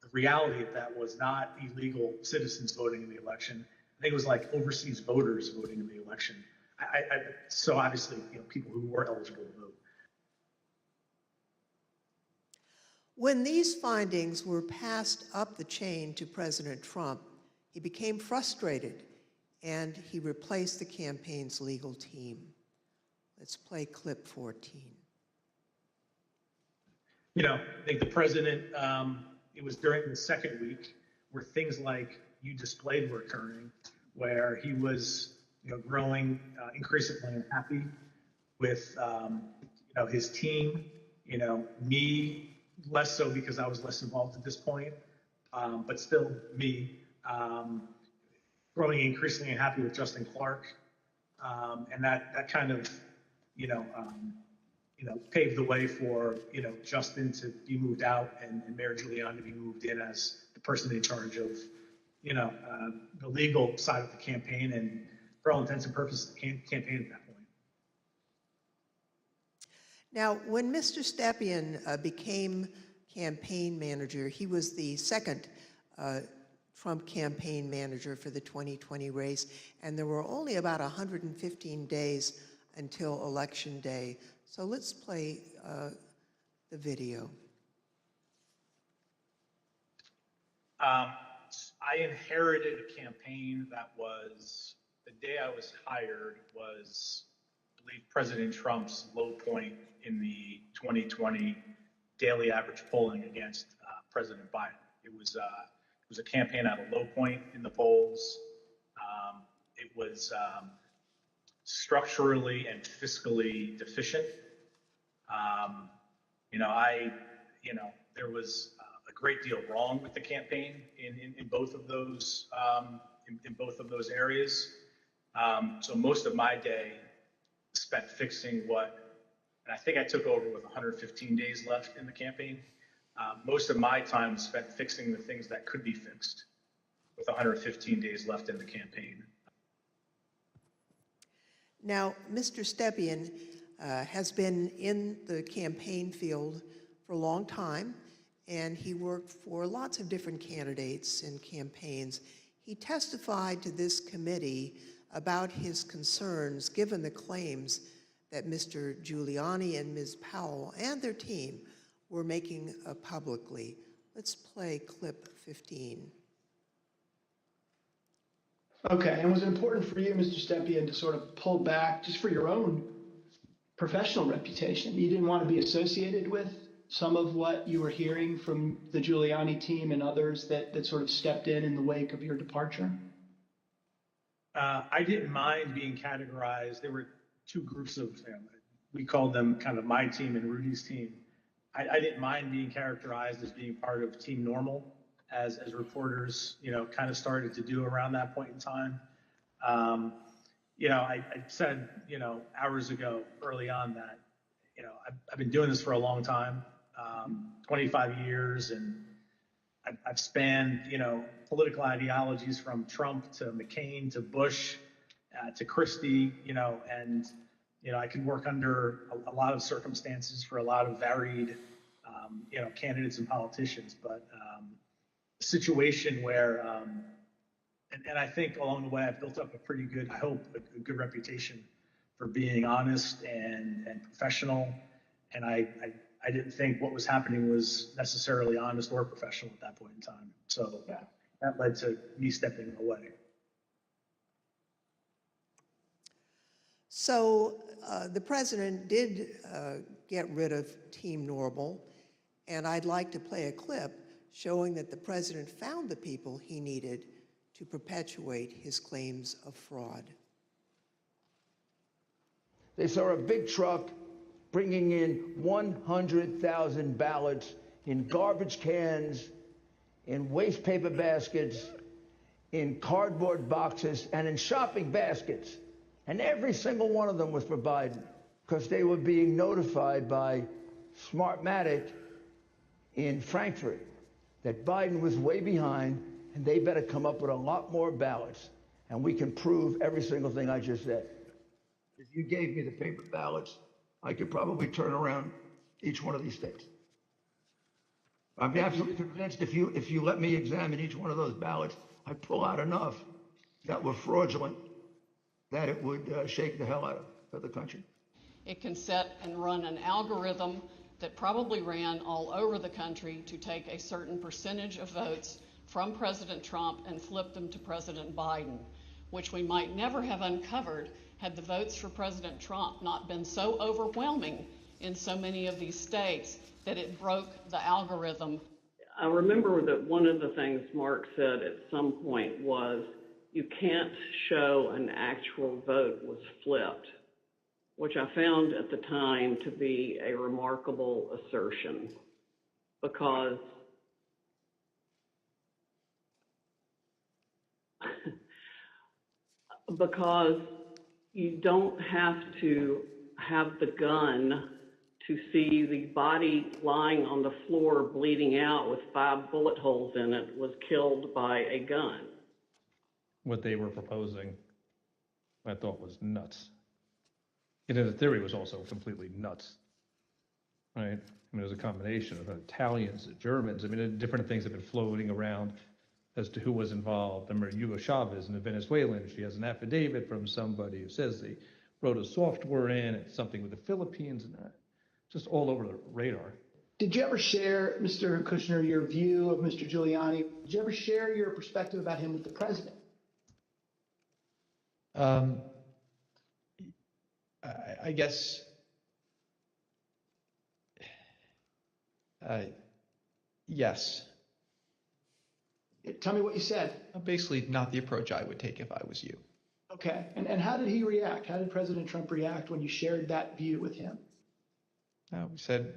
The reality of that was not illegal citizens voting in the election. I think it was like overseas voters voting in the election. So obviously, people who were eligible to vote. When these findings were passed up the chain to President Trump, he became frustrated and he replaced the campaign's legal team. Let's play clip 14. I think the president, it was during the second week where things like you displayed were occurring, where he was, growing increasingly unhappy with, his team, me, less so because I was less involved at this point, but still me, growing increasingly unhappy with Justin Clark. And that kind of, paved the way for, Justin to be moved out and Mayor Giuliani to be moved in as the person in charge of, the legal side of the campaign and for all intents and purposes, the campaign at that point. Now, when Mr. Stepien became campaign manager, he was the second Trump campaign manager for the 2020 race, and there were only about 115 days until Election Day. So let's play the video. I inherited a campaign that was, the day I was hired was, I believe, President Trump's low point in the 2020 daily average polling against President Biden. It was a campaign at a low point in the polls. It was structurally and fiscally deficient. There was a great deal wrong with the campaign in both of those areas. So most of my day spent fixing and I think I took over with 115 days left in the campaign. Most of my time was spent fixing the things that could be fixed with 115 days left in the campaign. Now, Mr. Stepien has been in the campaign field for a long time, and he worked for lots of different candidates and campaigns. He testified to this committee about his concerns given the claims that Mr. Giuliani and Ms. Powell and their team were making publicly. Let's play clip 15. Okay, and was it important for you, Mr. Stepien, to sort of pull back just for your own professional reputation? You didn't want to be associated with some of what you were hearing from the Giuliani team and others that sort of stepped in the wake of your departure? I didn't mind being categorized. There were two groups of, we called them kind of my team and Rudy's team. I didn't mind being characterized as being part of Team Normal, as reporters, kind of started to do around that point in time. I said, hours ago, early on that, I've been doing this for a long time, 25 years, and I've spanned, political ideologies from Trump to McCain to Bush to Christie, and, I can work under a lot of circumstances for a lot of varied, candidates and politicians, but a situation where, and I think along the way I've built up a pretty good, I hope, a good reputation for being honest and professional, and I didn't think what was happening was necessarily honest or professional at that point in time. So that led to me stepping away. So the president did get rid of Team Normal, and I'd like to play a clip showing that the president found the people he needed to perpetuate his claims of fraud. They saw a big truck bringing in 100,000 ballots in garbage cans, in waste paper baskets, in cardboard boxes, and in shopping baskets. And every single one of them was for Biden, because they were being notified by Smartmatic in Frankfurt that Biden was way behind and they better come up with a lot more ballots. And we can prove every single thing I just said. If you gave me the paper ballots, I could probably turn around each one of these states. I'm absolutely convinced if you let me examine each one of those ballots, I'd pull out enough that were fraudulent that it would shake the hell out of the country. It can set and run an algorithm that probably ran all over the country to take a certain percentage of votes from President Trump and flip them to President Biden, which we might never have uncovered had the votes for President Trump not been so overwhelming in so many of these states that it broke the algorithm. I remember that one of the things Mark said at some point was, you can't show an actual vote was flipped, which I found at the time to be a remarkable assertion, because you don't have to have the gun to see the body lying on the floor bleeding out with 5 bullet holes in it was killed by a gun. What they were proposing, I thought was nuts. And the theory was also completely nuts, right? I mean, it was a combination of Italians, the Germans. I mean, different things have been floating around as to who was involved. I remember Hugo Chavez and the Venezuelan. She has an affidavit from somebody who says they wrote a software in, it's something with the Philippines, and just all over the radar. Did you ever share, Mr. Kushner, your view of Mr. Giuliani? Did you ever share your perspective about him with the president? I guess, yes. Tell me what you said. Basically, not the approach I would take if I was you. Okay, and how did he react? How did President Trump react when you shared that view with him? We said,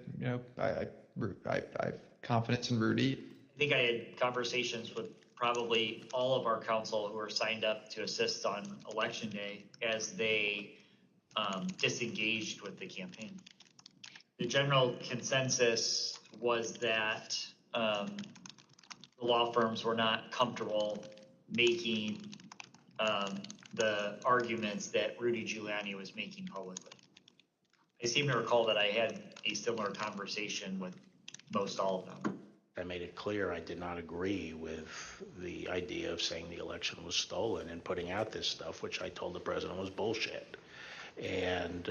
I have confidence in Rudy. I think I had conversations with probably all of our council who are signed up to assist on election day as they disengaged with the campaign. The general consensus was that the law firms were not comfortable making the arguments that Rudy Giuliani was making publicly. I seem to recall that I had a similar conversation with most all of them. I made it clear I did not agree with the idea of saying the election was stolen and putting out this stuff, which I told the president was bullshit. And,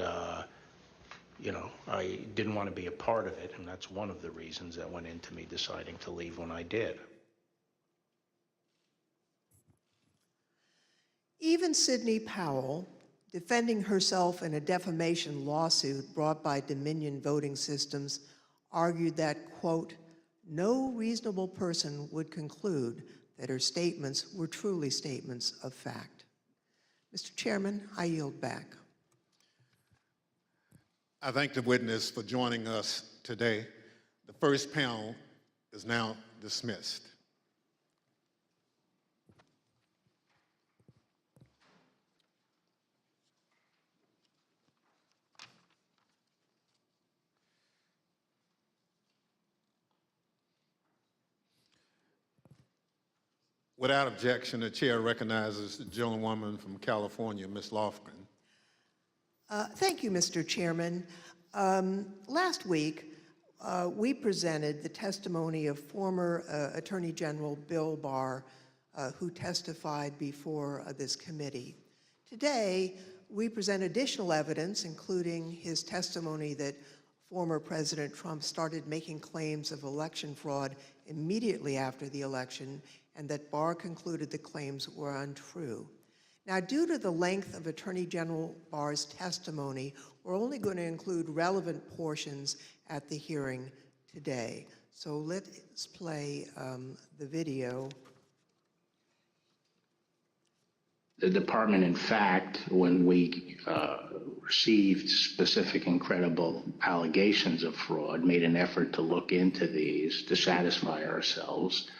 I didn't want to be a part of it, and that's one of the reasons that went into me deciding to leave when I did. Even Sidney Powell, defending herself in a defamation lawsuit brought by Dominion Voting Systems, argued that, quote, no reasonable person would conclude that her statements were truly statements of fact. Mr. Chairman, I yield back. I thank the witness for joining us today. The first panel is now dismissed. Without objection, the chair recognizes the gentlewoman from California, Ms. Lofgren. Thank you, Mr. Chairman. Last week, we presented the testimony of former Attorney General Bill Barr, who testified before this committee. Today, we present additional evidence, including his testimony that former President Trump started making claims of election fraud immediately after the election, and that Barr concluded the claims were untrue. Now, due to the length of Attorney General Barr's testimony, we're only going to include relevant portions at the hearing today. So let's play the video. The department, in fact, when we received specific and credible allegations of fraud, made an effort to look into these to satisfy ourselves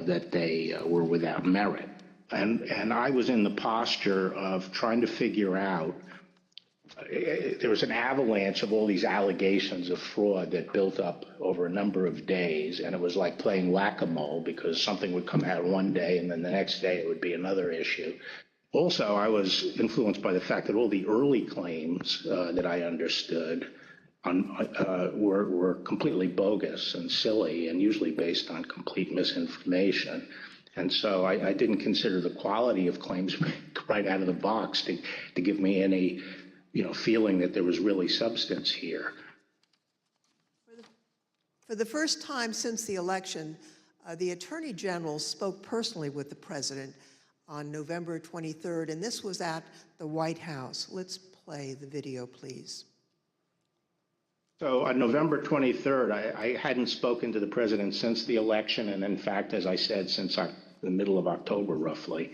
that they were without merit. And I was in the posture of trying to figure out, there was an avalanche of all these allegations of fraud that built up over a number of days, and it was like playing whack-a-mole because something would come out one day and then the next day it would be another issue. Also, I was influenced by the fact that all the early claims that I understood were completely bogus and silly and usually based on complete misinformation. And so I didn't consider the quality of claims right out of the box to give me any, feeling that there was really substance here. For the first time since the election, the Attorney General spoke personally with the President on November 23rd, and this was at the White House. Let's play the video, please. So on November 23rd, I hadn't spoken to the president since the election, and in fact, as I said, since the middle of October, roughly.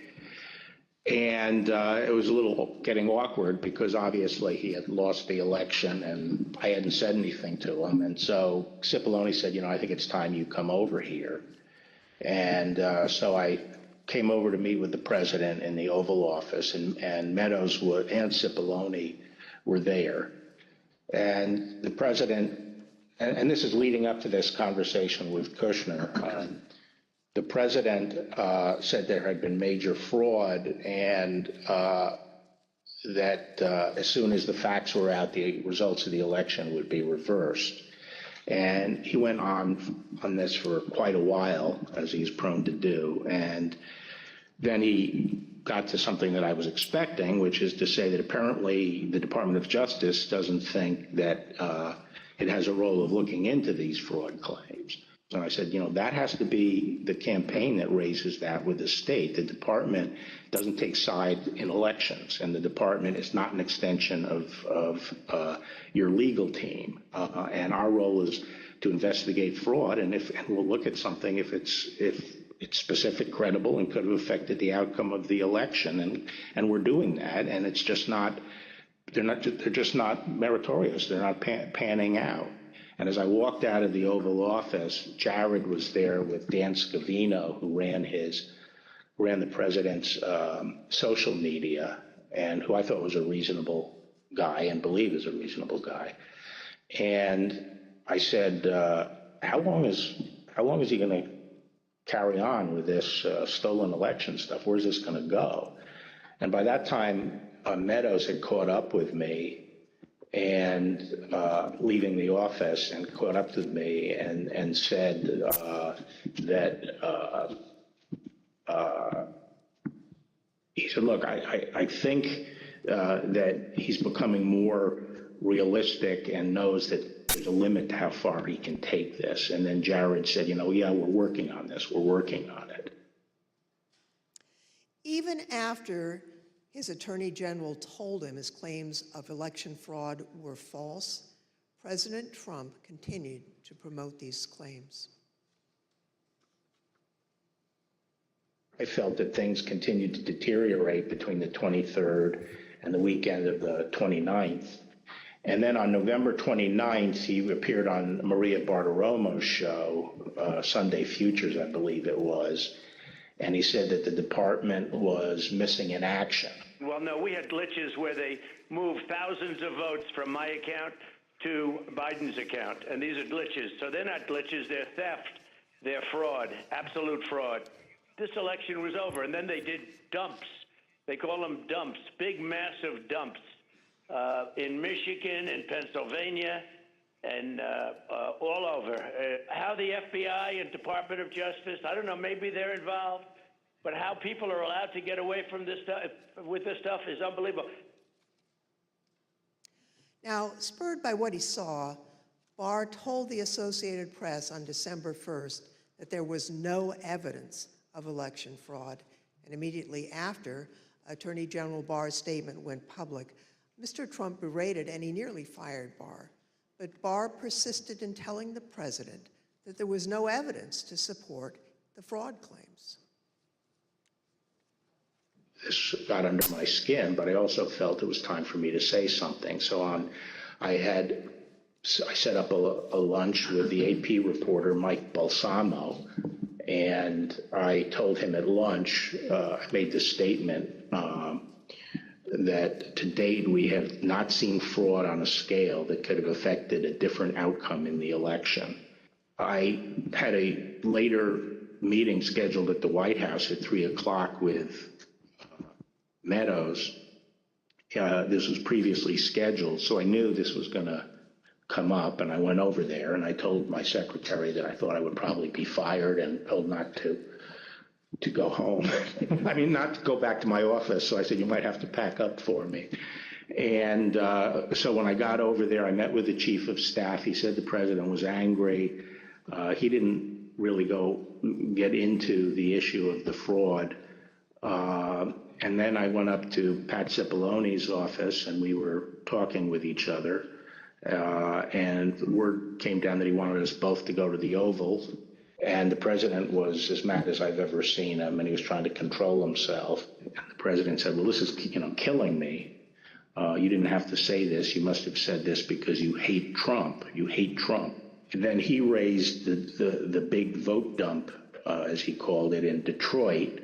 And it was a little getting awkward because obviously he had lost the election and I hadn't said anything to him. And so Cipollone said, I think it's time you come over here. And so I came over to meet with the president in the Oval Office, and Meadows and Cipollone were there. And the president, and this is leading up to this conversation with Kushner, the president said there had been major fraud and that as soon as the facts were out, the results of the election would be reversed. And he went on this for quite a while, as he's prone to do. And then he got to something that I was expecting, which is to say that apparently the Department of Justice doesn't think that it has a role of looking into these fraud claims. So I said, that has to be the campaign that raises that with the state. The department doesn't take sides in elections, and the department is not an extension of your legal team. And our role is to investigate fraud, and we'll look at something if it's specific, credible, and could have affected the outcome of the election. And we're doing that, and it's just not. They're just not meritorious. They're not panning out. And as I walked out of the Oval Office, Jared was there with Dan Scavino, who ran the president's social media, and who I thought was a reasonable guy and believe is a reasonable guy. And I said, how long is he going to carry on with this stolen election stuff? Where's this going to go? And by that time, Meadows had caught up with me and leaving the office, and caught up to me and said that he said, look, I think that he's becoming more realistic and knows that there's a limit to how far he can take this. And then Jared said, yeah, we're working on this. We're working on it. Even after his attorney general told him his claims of election fraud were false, President Trump continued to promote these claims. I felt that things continued to deteriorate between the 23rd and the weekend of the 29th. And then on November 29th, he appeared on Maria Bartiromo's show, Sunday Futures, I believe it was, and he said that the department was missing in action. Well, no, we had glitches where they moved thousands of votes from my account to Biden's account, and these are glitches. So they're not glitches, they're theft, they're fraud, absolute fraud. This election was over, and then they did dumps. They call them dumps, big, massive dumps in Michigan and Pennsylvania and all over. How the FBI and Department of Justice, I don't know, maybe they're involved, but how people are allowed to get away from this stuff with this stuff is unbelievable. Now, spurred by what he saw, Barr told the Associated Press on December 1st that there was no evidence of election fraud. And immediately after Attorney General Barr's statement went public, Mr. Trump berated and he nearly fired Barr. But Barr persisted in telling the president that there was no evidence to support the fraud claims. This got under my skin, but I also felt it was time for me to say something. So I set up a lunch with the AP reporter, Mike Balsamo, and I told him at lunch, I made this statement that to date we have not seen fraud on a scale that could have affected a different outcome in the election. I had a later meeting scheduled at the White House at 3 o'clock with Meadows. This was previously scheduled, so I knew this was going to come up, and I went over there and I told my secretary that I thought I would probably be fired and told not to go home. I mean, not to go back to my office. So I said, you might have to pack up for me. And so when I got over there, I met with the chief of staff. He said the president was angry. He didn't really get into the issue of the fraud. And then I went up to Pat Cipollone's office and we were talking with each other. And word came down that he wanted us both to go to the Oval. And the president was as mad as I've ever seen him, and he was trying to control himself. And the president said, well, this is, killing me. You didn't have to say this. You must have said this because you hate Trump. You hate Trump. And then he raised the big vote dump, as he called it, in Detroit.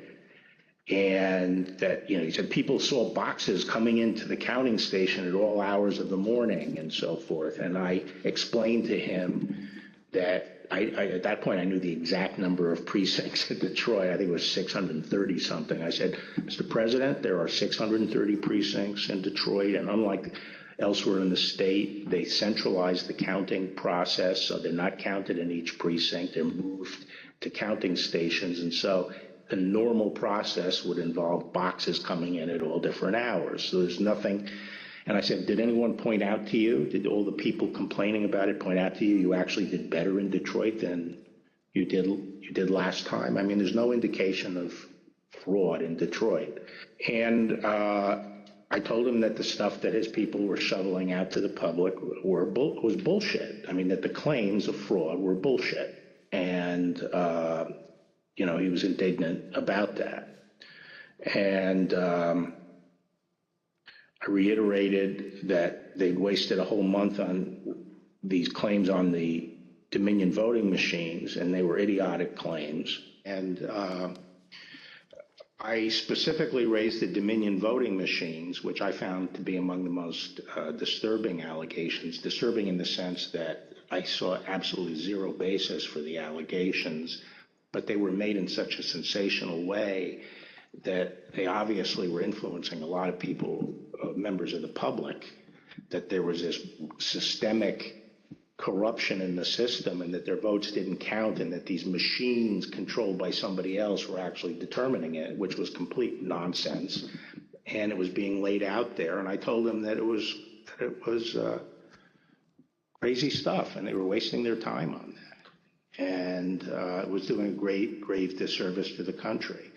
And that, he said people saw boxes coming into the counting station at all hours of the morning and so forth. And I explained to him that at that point, I knew the exact number of precincts in Detroit. I think it was 630 something. I said, Mr. President, there are 630 precincts in Detroit, and unlike elsewhere in the state, they centralized the counting process, so they're not counted in each precinct. They're moved to counting stations, and so the normal process would involve boxes coming in at all different hours. So there's nothing. And I said, did anyone point out to you, did all the people complaining about it point out to you actually did better in Detroit than you did last time? I mean, there's no indication of fraud in Detroit. And I told him that the stuff that his people were shoveling out to the public was bullshit. I mean, that the claims of fraud were bullshit. And, he was indignant about that. And I reiterated that they'd wasted a whole month on these claims on the Dominion voting machines, and they were idiotic claims. And I specifically raised the Dominion voting machines, which I found to be among the most disturbing allegations, disturbing in the sense that I saw absolutely zero basis for the allegations, but they were made in such a sensational way that they obviously were influencing a lot of people, members of the public, that there was this systemic corruption in the system and that their votes didn't count and that these machines controlled by somebody else were actually determining it, which was complete nonsense. And it was being laid out there. And I told them that it was crazy stuff and they were wasting their time on that. And it was doing a grave disservice to the country.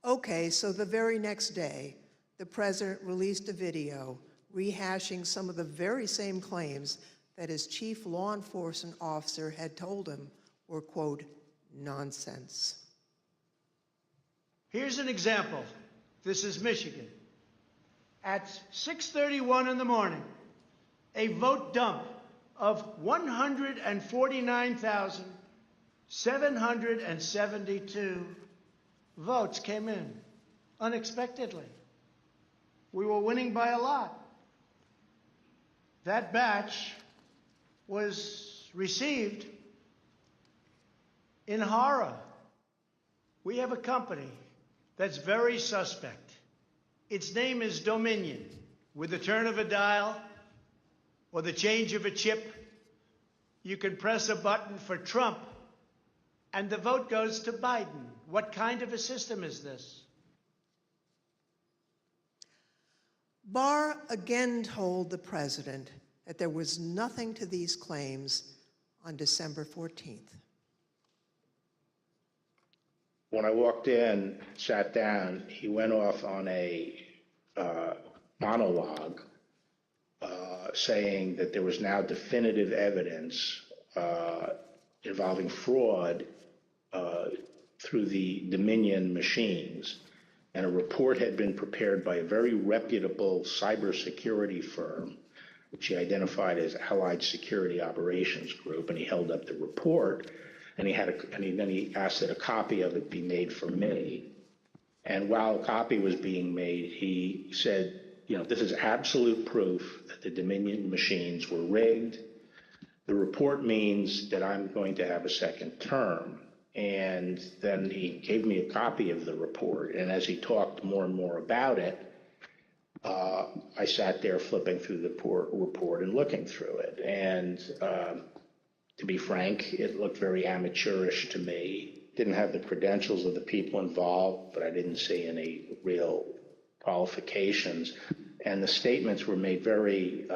Okay, so the very next day, the president released a video rehashing some of the very same claims that his chief law enforcement officer had told him were, quote, nonsense. Here's an example. This is Michigan. At 6:31 in the morning, a vote dump of 149,772 votes came in unexpectedly. We were winning by a lot. That batch was received in horror. We have a company that's very suspect. Its name is Dominion. With the turn of a dial or the change of a chip, you can press a button for Trump and the vote goes to Biden. What kind of a system is this? Barr again told the president that there was nothing to these claims on December 14th. When I walked in, sat down, he went off on a monologue saying that there was now definitive evidence involving fraud through the Dominion machines, and a report had been prepared by a very reputable cybersecurity firm, which he identified as Allied Security Operations Group, and he held up the report, and then he asked that a copy of it be made for me. And while a copy was being made, he said, this is absolute proof that the Dominion machines were rigged. The report means that I'm going to have a second term. And then he gave me a copy of the report. And as he talked more and more about it, I sat there flipping through the report and looking through it. And to be frank, it looked very amateurish to me. Didn't have the credentials of the people involved, but I didn't see any real qualifications. And the statements were made very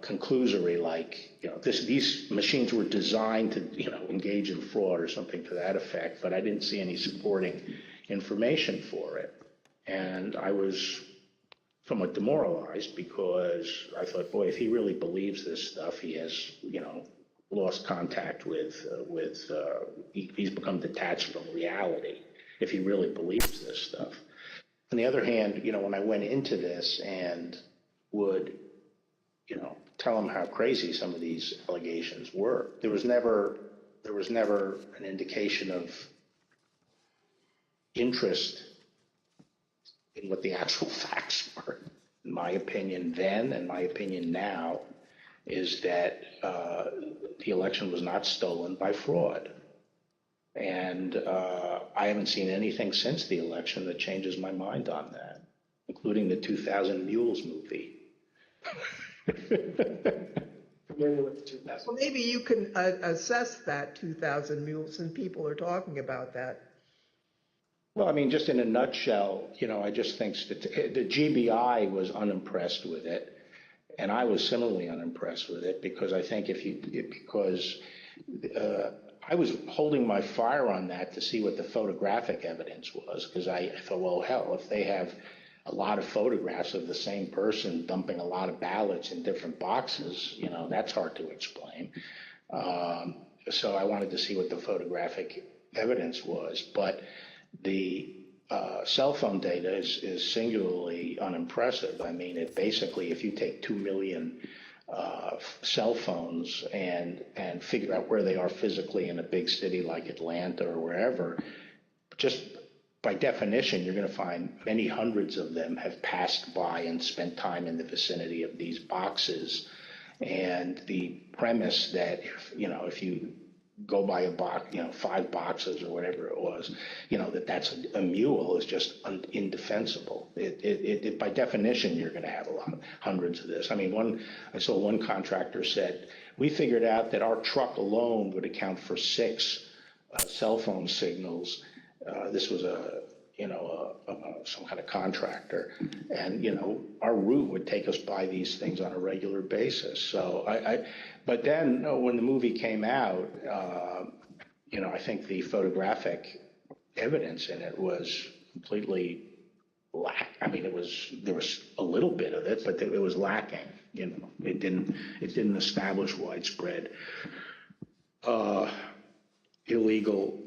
conclusory, like, these machines were designed to, engage in fraud or something to that effect, but I didn't see any supporting information for it. And I was somewhat demoralized because I thought, boy, if he really believes this stuff, he has, lost contact with he's become detached from reality if he really believes this stuff. On the other hand, when I went into this and would, tell him how crazy some of these allegations were, there was never an indication of interest in what the actual facts were. In my opinion then, and my opinion now, is that the election was not stolen by fraud. And I haven't seen anything since the election that changes my mind on that, including the 2000 Mules movie. Familiar with the 2000. Well, maybe you can assess that 2000 Mules, and people are talking about that. Well, I mean, just in a nutshell, I just think the GBI was unimpressed with it, and I was similarly unimpressed with it because I think I was holding my fire on that to see what the photographic evidence was, because I thought, well, hell, if they have a lot of photographs of the same person dumping a lot of ballots in different boxes, that's hard to explain. So I wanted to see what the photographic evidence was, but the cell phone data is singularly unimpressive. I mean, it basically, if you take 2 million cell phones and figure out where they are physically in a big city like Atlanta or wherever, just by definition, you're going to find many hundreds of them have passed by and spent time in the vicinity of these boxes. And the premise that if you go by a box, 5 boxes or whatever it was, that's a mule is just indefensible. It by definition, you're going to have hundreds of this. I mean, I saw one contractor said, we figured out that our truck alone would account for 6 cell phone signals. This was some kind of contractor, and our route would take us by these things on a regular basis. So but then when the movie came out, I think the photographic evidence in it was completely I mean, there was a little bit of it, but it was lacking. You know, it didn't establish widespread illegal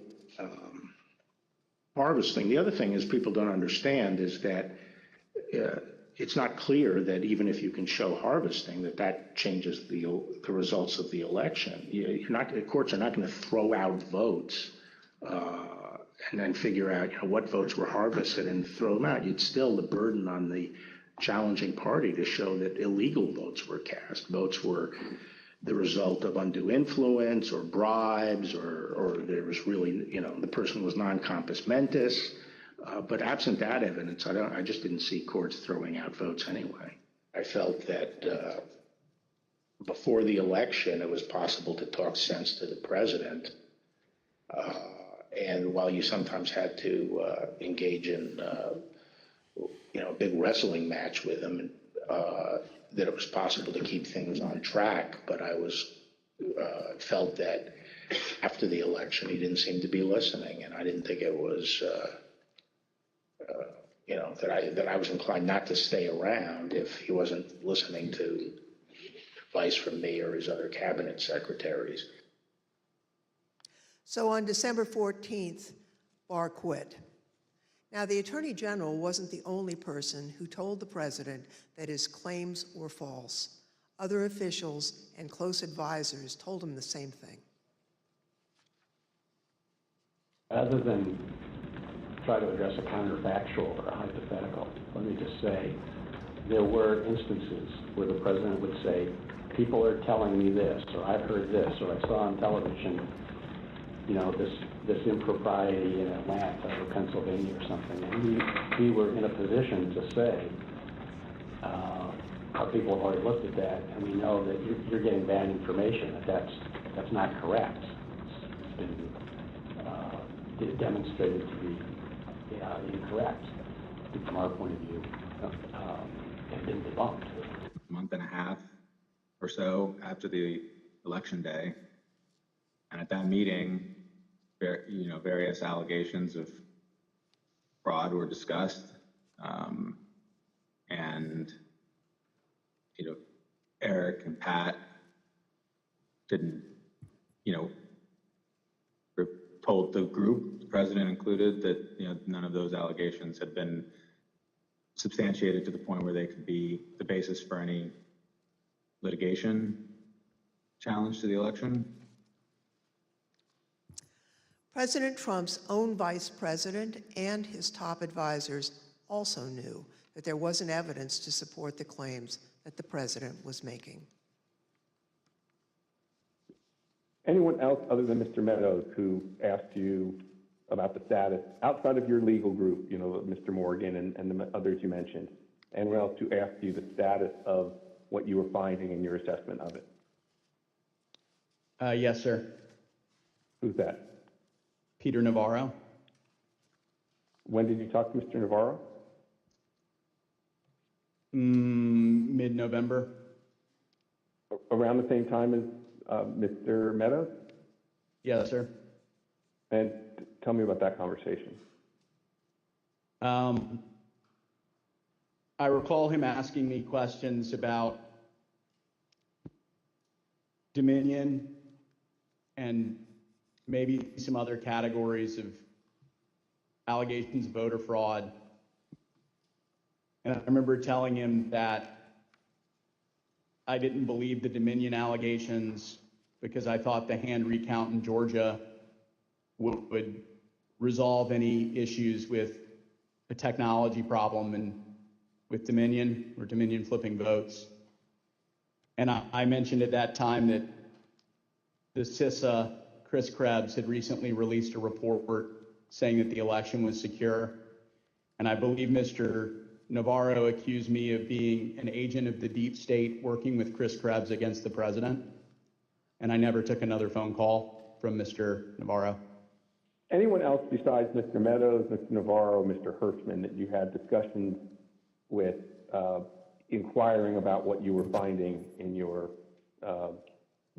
harvesting. The other thing is people don't understand is that it's not clear that even if you can show harvesting, that changes the results of the election. The courts are not going to throw out votes and then figure out what votes were harvested and throw them out. You'd still the burden on the challenging party to show that illegal votes were cast. Votes were the result of undue influence or bribes, or there was really, the person was non compos mentis. But absent that evidence, I just didn't see courts throwing out votes anyway. I felt that before the election, it was possible to talk sense to the president. And while you sometimes had to engage in, a big wrestling match with him, that it was possible to keep things on track. But I felt that after the election, he didn't seem to be listening, and I didn't think it was, that I was inclined not to stay around if he wasn't listening to advice from me or his other cabinet secretaries. So on December 14th, Barr quit. Now, the Attorney General wasn't the only person who told the president that his claims were false. Other officials and close advisors told him the same thing. Rather than try to address a counterfactual or a hypothetical, let me just say there were instances where the president would say, people are telling me this, or I've heard this, or I saw on television, this impropriety in Atlanta or Pennsylvania or something. And we were in a position to say, our people have already looked at that, and we know that you're getting bad information, that's not correct. It's been demonstrated to be incorrect from our point of view, and been debunked. A month and a half or so after the election day, and at that meeting, various allegations of fraud were discussed, and Eric and Pat didn't, told the group, the president included, that none of those allegations had been substantiated to the point where they could be the basis for any litigation challenge to the election. President Trump's own vice president and his top advisors also knew that there wasn't evidence to support the claims that the president was making. Anyone else other than Mr. Meadows who asked you about the status outside of your legal group, Mr. Morgan and the others you mentioned, anyone else who asked you the status of what you were finding in your assessment of it? Yes, sir. Who's that? Peter Navarro. When did you talk to Mr. Navarro? Mid-November. Around the same time as Mr. Meadows? Yes, sir. And tell me about that conversation. I recall him asking me questions about Dominion and maybe some other categories of allegations of voter fraud. And I remember telling him that I didn't believe the Dominion allegations because I thought the hand recount in Georgia would resolve any issues with a technology problem and with Dominion or Dominion flipping votes. And I mentioned at that time that the CISA, Chris Krebs, had recently released a report saying that the election was secure. And I believe Mr. Navarro accused me of being an agent of the deep state working with Chris Krebs against the president. And I never took another phone call from Mr. Navarro. Anyone else besides Mr. Meadows, Mr. Navarro, Mr. Hirschman that you had discussions with inquiring about what you were finding in your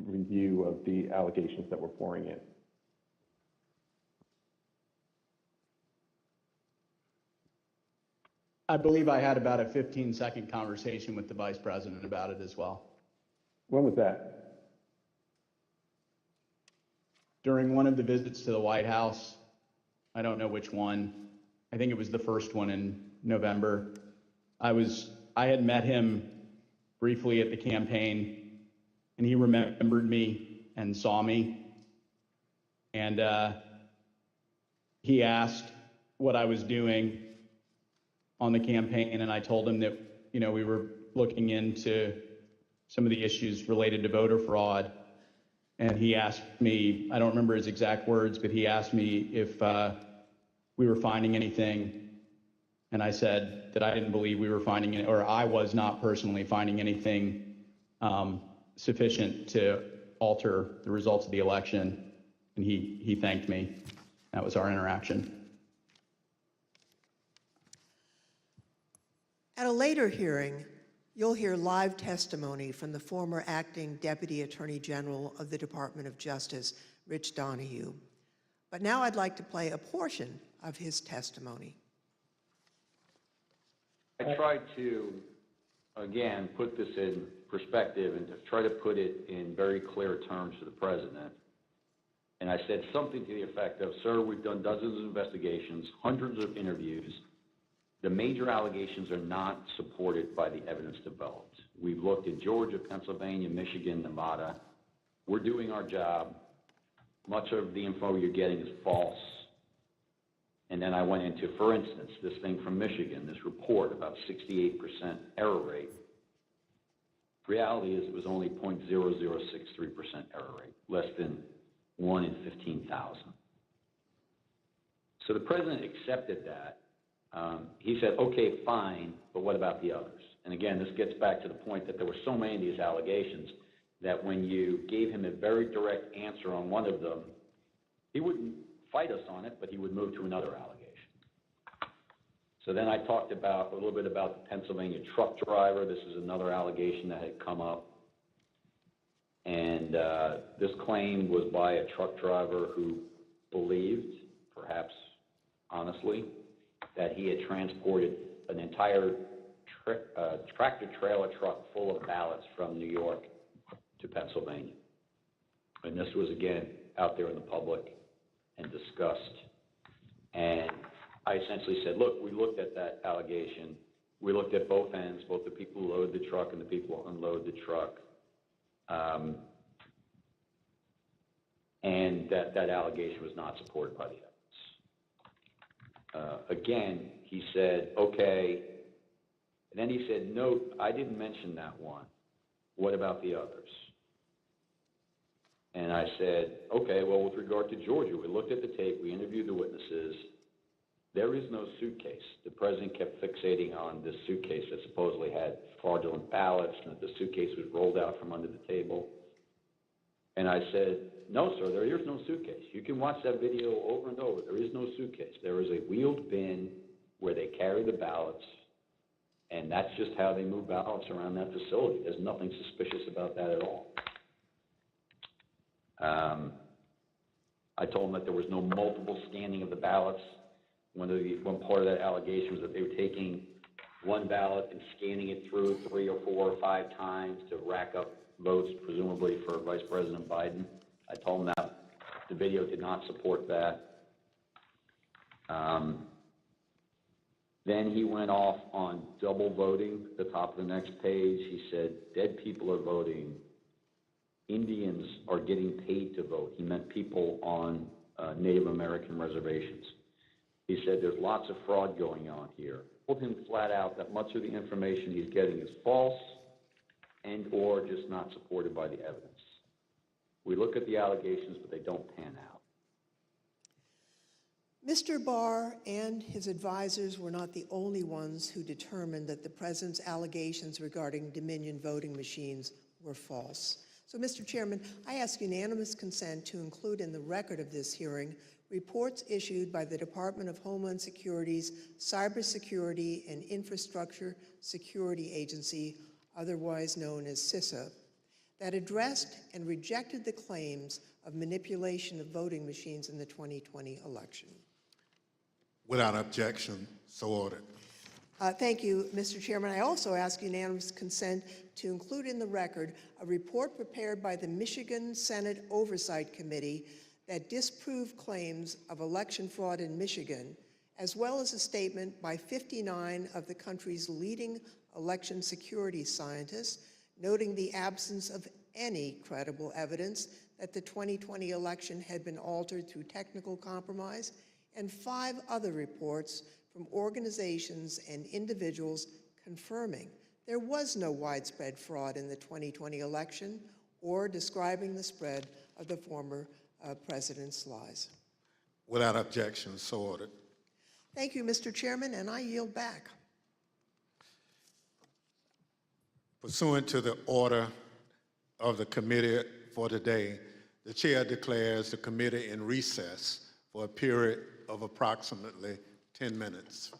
review of the allegations that were pouring in? I believe I had about a 15-second conversation with the vice president about it as well. When was that? During one of the visits to the White House, I don't know which one. I think it was the first one in November. I had met him briefly at the campaign, and he remembered me and saw me. And he asked what I was doing on the campaign, and I told him that, you know, we were looking into some of the issues related to voter fraud. And he asked me, I don't remember his exact words, but he asked me if we were finding anything. And I said that I didn't believe we were finding it, or I was not personally finding anything sufficient to alter the results of the election. And he thanked me. That was our interaction. At a later hearing, you'll hear live testimony from the former acting Deputy Attorney General of the Department of Justice, Rich Donahue. But now I'd like to play a portion of his testimony. I tried to, again, put this in perspective and to try to put it in very clear terms to the president. And I said something to the effect of, sir, we've done dozens of investigations, hundreds of interviews. The major allegations are not supported by the evidence developed. We've looked at Georgia, Pennsylvania, Michigan, Nevada. We're doing our job. Much of the info you're getting is false. And then I went into, for instance, this thing from Michigan, this report about 68% error rate. Reality is it was only 0.0063% error rate, less than 1 in 15,000. So the president accepted that. He said, okay, fine, but what about the others? And again, this gets back to the point that there were so many of these allegations that when you gave him a very direct answer on one of them, he wouldn't fight us on it, but he would move to another allegation. So then I talked about a little bit about the Pennsylvania truck driver. This is another allegation that had come up. And this claim was by a truck driver who believed, perhaps honestly, that he had transported an entire tractor-trailer truck full of ballots from New York to Pennsylvania. And this was, again, out there in the public and discussed. And I essentially said, look, we looked at that allegation. We looked at both ends, both the people who load the truck and the people who unload the truck. And that allegation was not supported by the evidence. Again, he said, okay. And then he said, no, I didn't mention that one. What about the others? And I said, okay, well, with regard to Georgia, we looked at the tape, we interviewed the witnesses. There is no suitcase. The president kept fixating on this suitcase that supposedly had fraudulent ballots and that the suitcase was rolled out from under the table. And I said, no, sir, there is no suitcase. You can watch that video over and over. There is no suitcase. There is a wheeled bin where they carry the ballots, and that's just how they move ballots around that facility. There's nothing suspicious about that at all. I told them that there was no multiple scanning of the ballots. One part of that allegation was that they were taking one ballot and scanning it through 3 or 4 or 5 times to rack up votes, presumably for Vice President Biden. I told them that the video did not support that. Then he went off on double voting, the top of the next page. He said, dead people are voting. Indians are getting paid to vote. He meant people on Native American reservations. He said there's lots of fraud going on here. Told him flat out that much of the information he's getting is false and or just not supported by the evidence. We look at the allegations, but they don't pan out. Mr. Barr and his advisors were not the only ones who determined that the president's allegations regarding Dominion voting machines were false. So, Mr. Chairman, I ask unanimous consent to include in the record of this hearing reports issued by the Department of Homeland Security's Cybersecurity and Infrastructure Security Agency, otherwise known as CISA, that addressed and rejected the claims of manipulation of voting machines in the 2020 election. Without objection, so ordered. Thank you, Mr. Chairman. I also ask unanimous consent to include in the record a report prepared by the Michigan Senate Oversight Committee that disproved claims of election fraud in Michigan, as well as a statement by 59 of the country's leading election security scientists, noting the absence of any credible evidence that the 2020 election had been altered through technical compromise, and 5 other reports from organizations and individuals confirming there was no widespread fraud in the 2020 election or describing the spread of the former president's lies. Without objection, so ordered. Thank you, Mr. Chairman, and I yield back. Pursuant to the order of the committee for today, the chair declares the committee in recess for a period of approximately 10 minutes.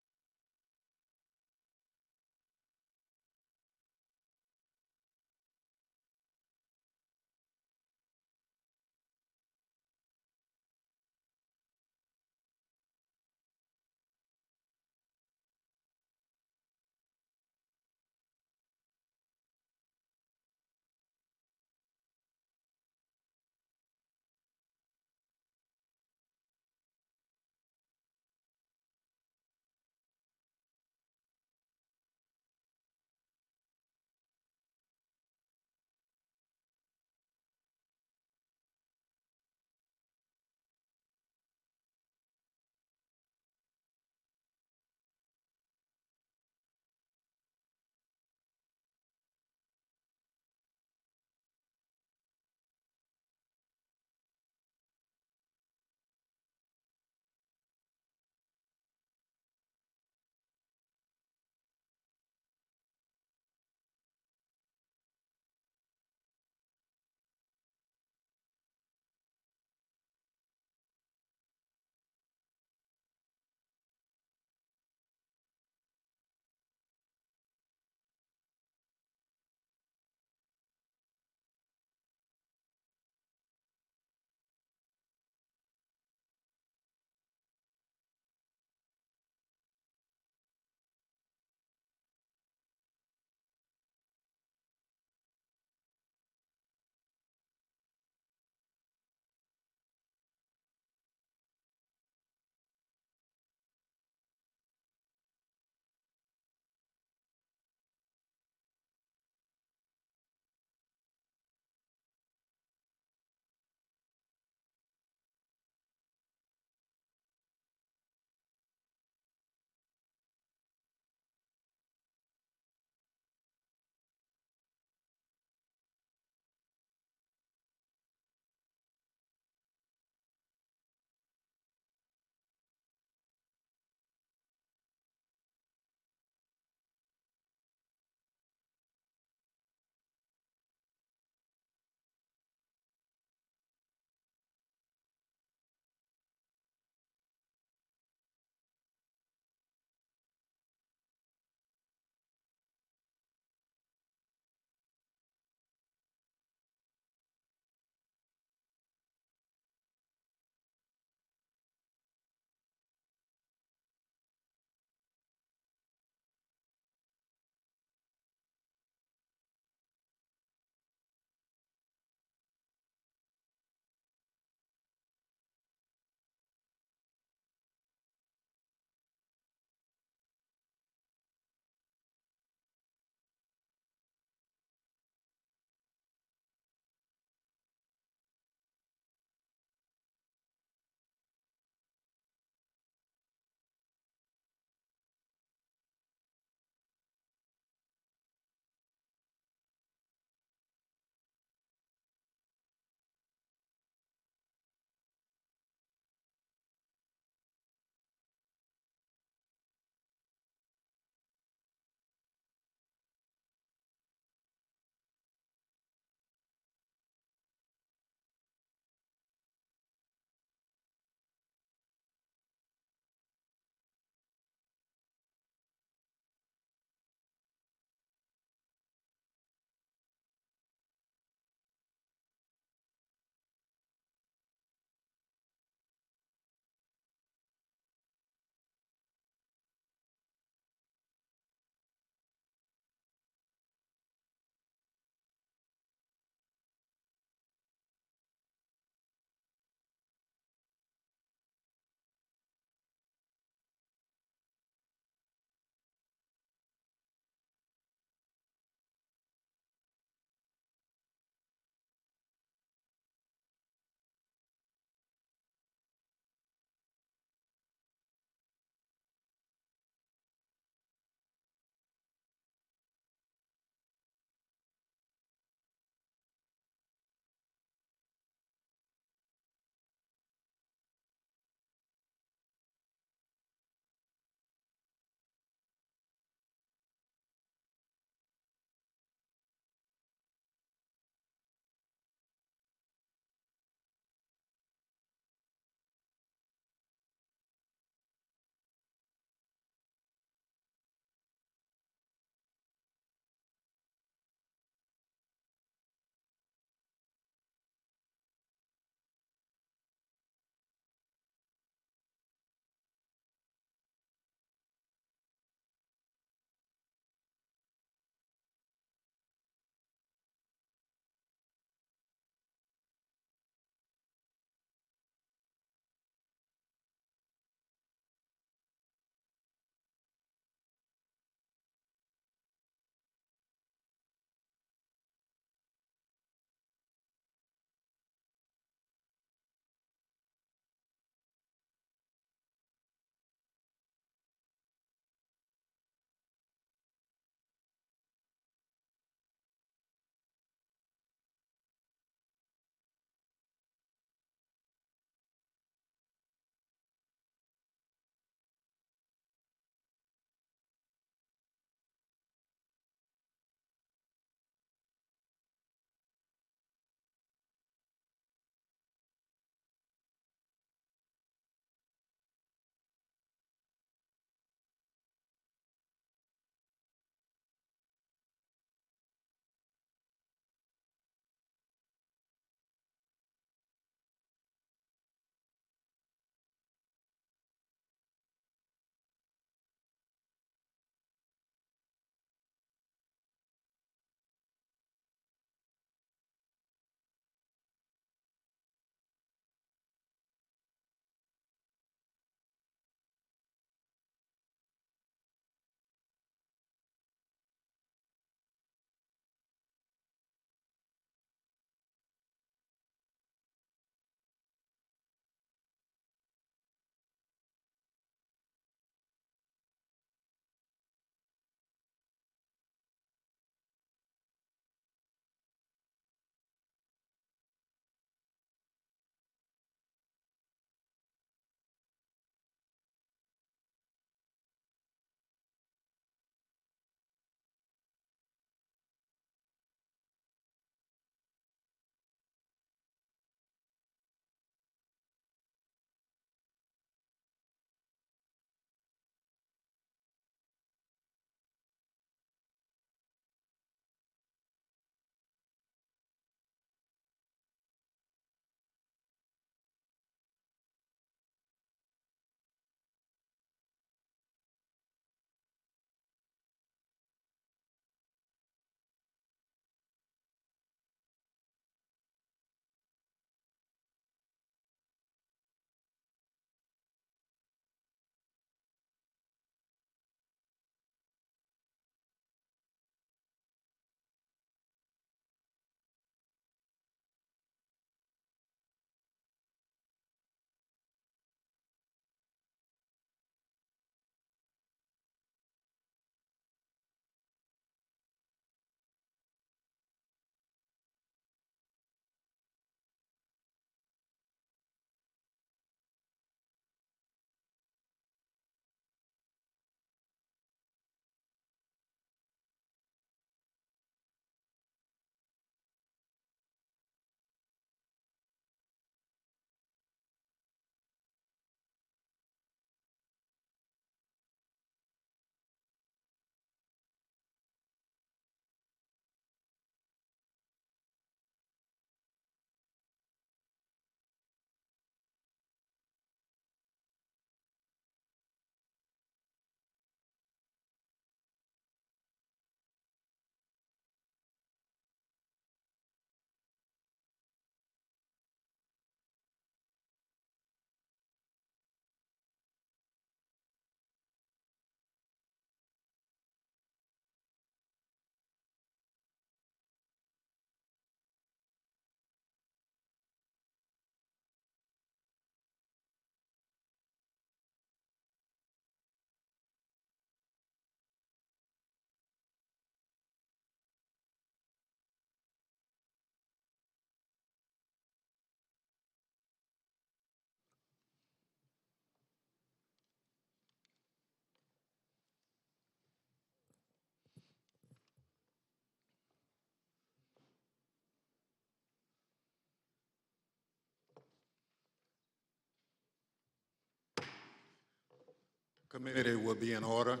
Committee will be in order.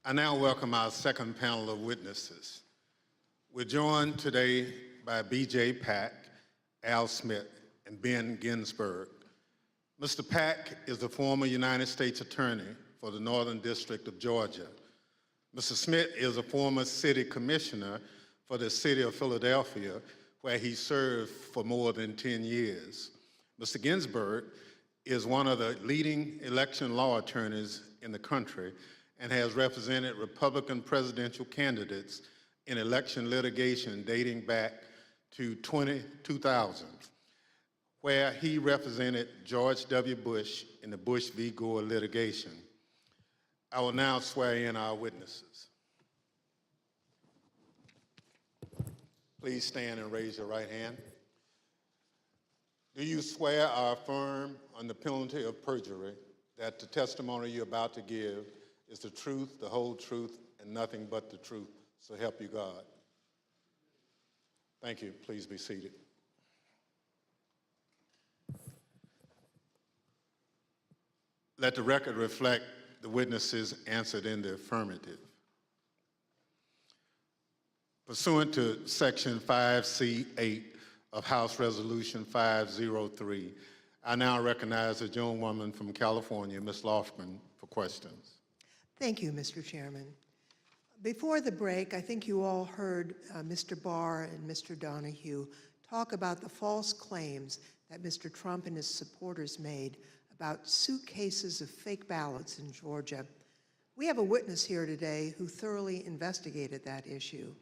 I now welcome our second panel of witnesses. We're joined today by B.J. Pac, Al Smith, and Ben Ginsburg. Mr. Pac is the former United States Attorney for the Northern District of Georgia. Mr. Smith is a former city commissioner for the city of Philadelphia, where he served for more than 10 years. Mr. Ginsburg is one of the leading election law attorneys in the country and has represented Republican presidential candidates in election litigation dating back to 2000, where he represented George W. Bush in the Bush v. Gore litigation. I will now swear in our witnesses. Please stand and raise your right hand. Do you swear or affirm on the penalty of perjury that the testimony you're about to give is the truth, the whole truth, and nothing but the truth? So help you God. Thank you. Please be seated. Let the record reflect the witnesses answered in the affirmative. Pursuant to Section 5C8 of House Resolution 503, I now recognize the gentlewoman from California, Ms. Lofgren, for questions. Thank you, Mr. Chairman. Before the break, I think you all heard Mr. Barr and Mr. Donahue talk about the false claims that Mr. Trump and his supporters made about suitcases of fake ballots in Georgia. We have a witness here today who thoroughly investigated that issue.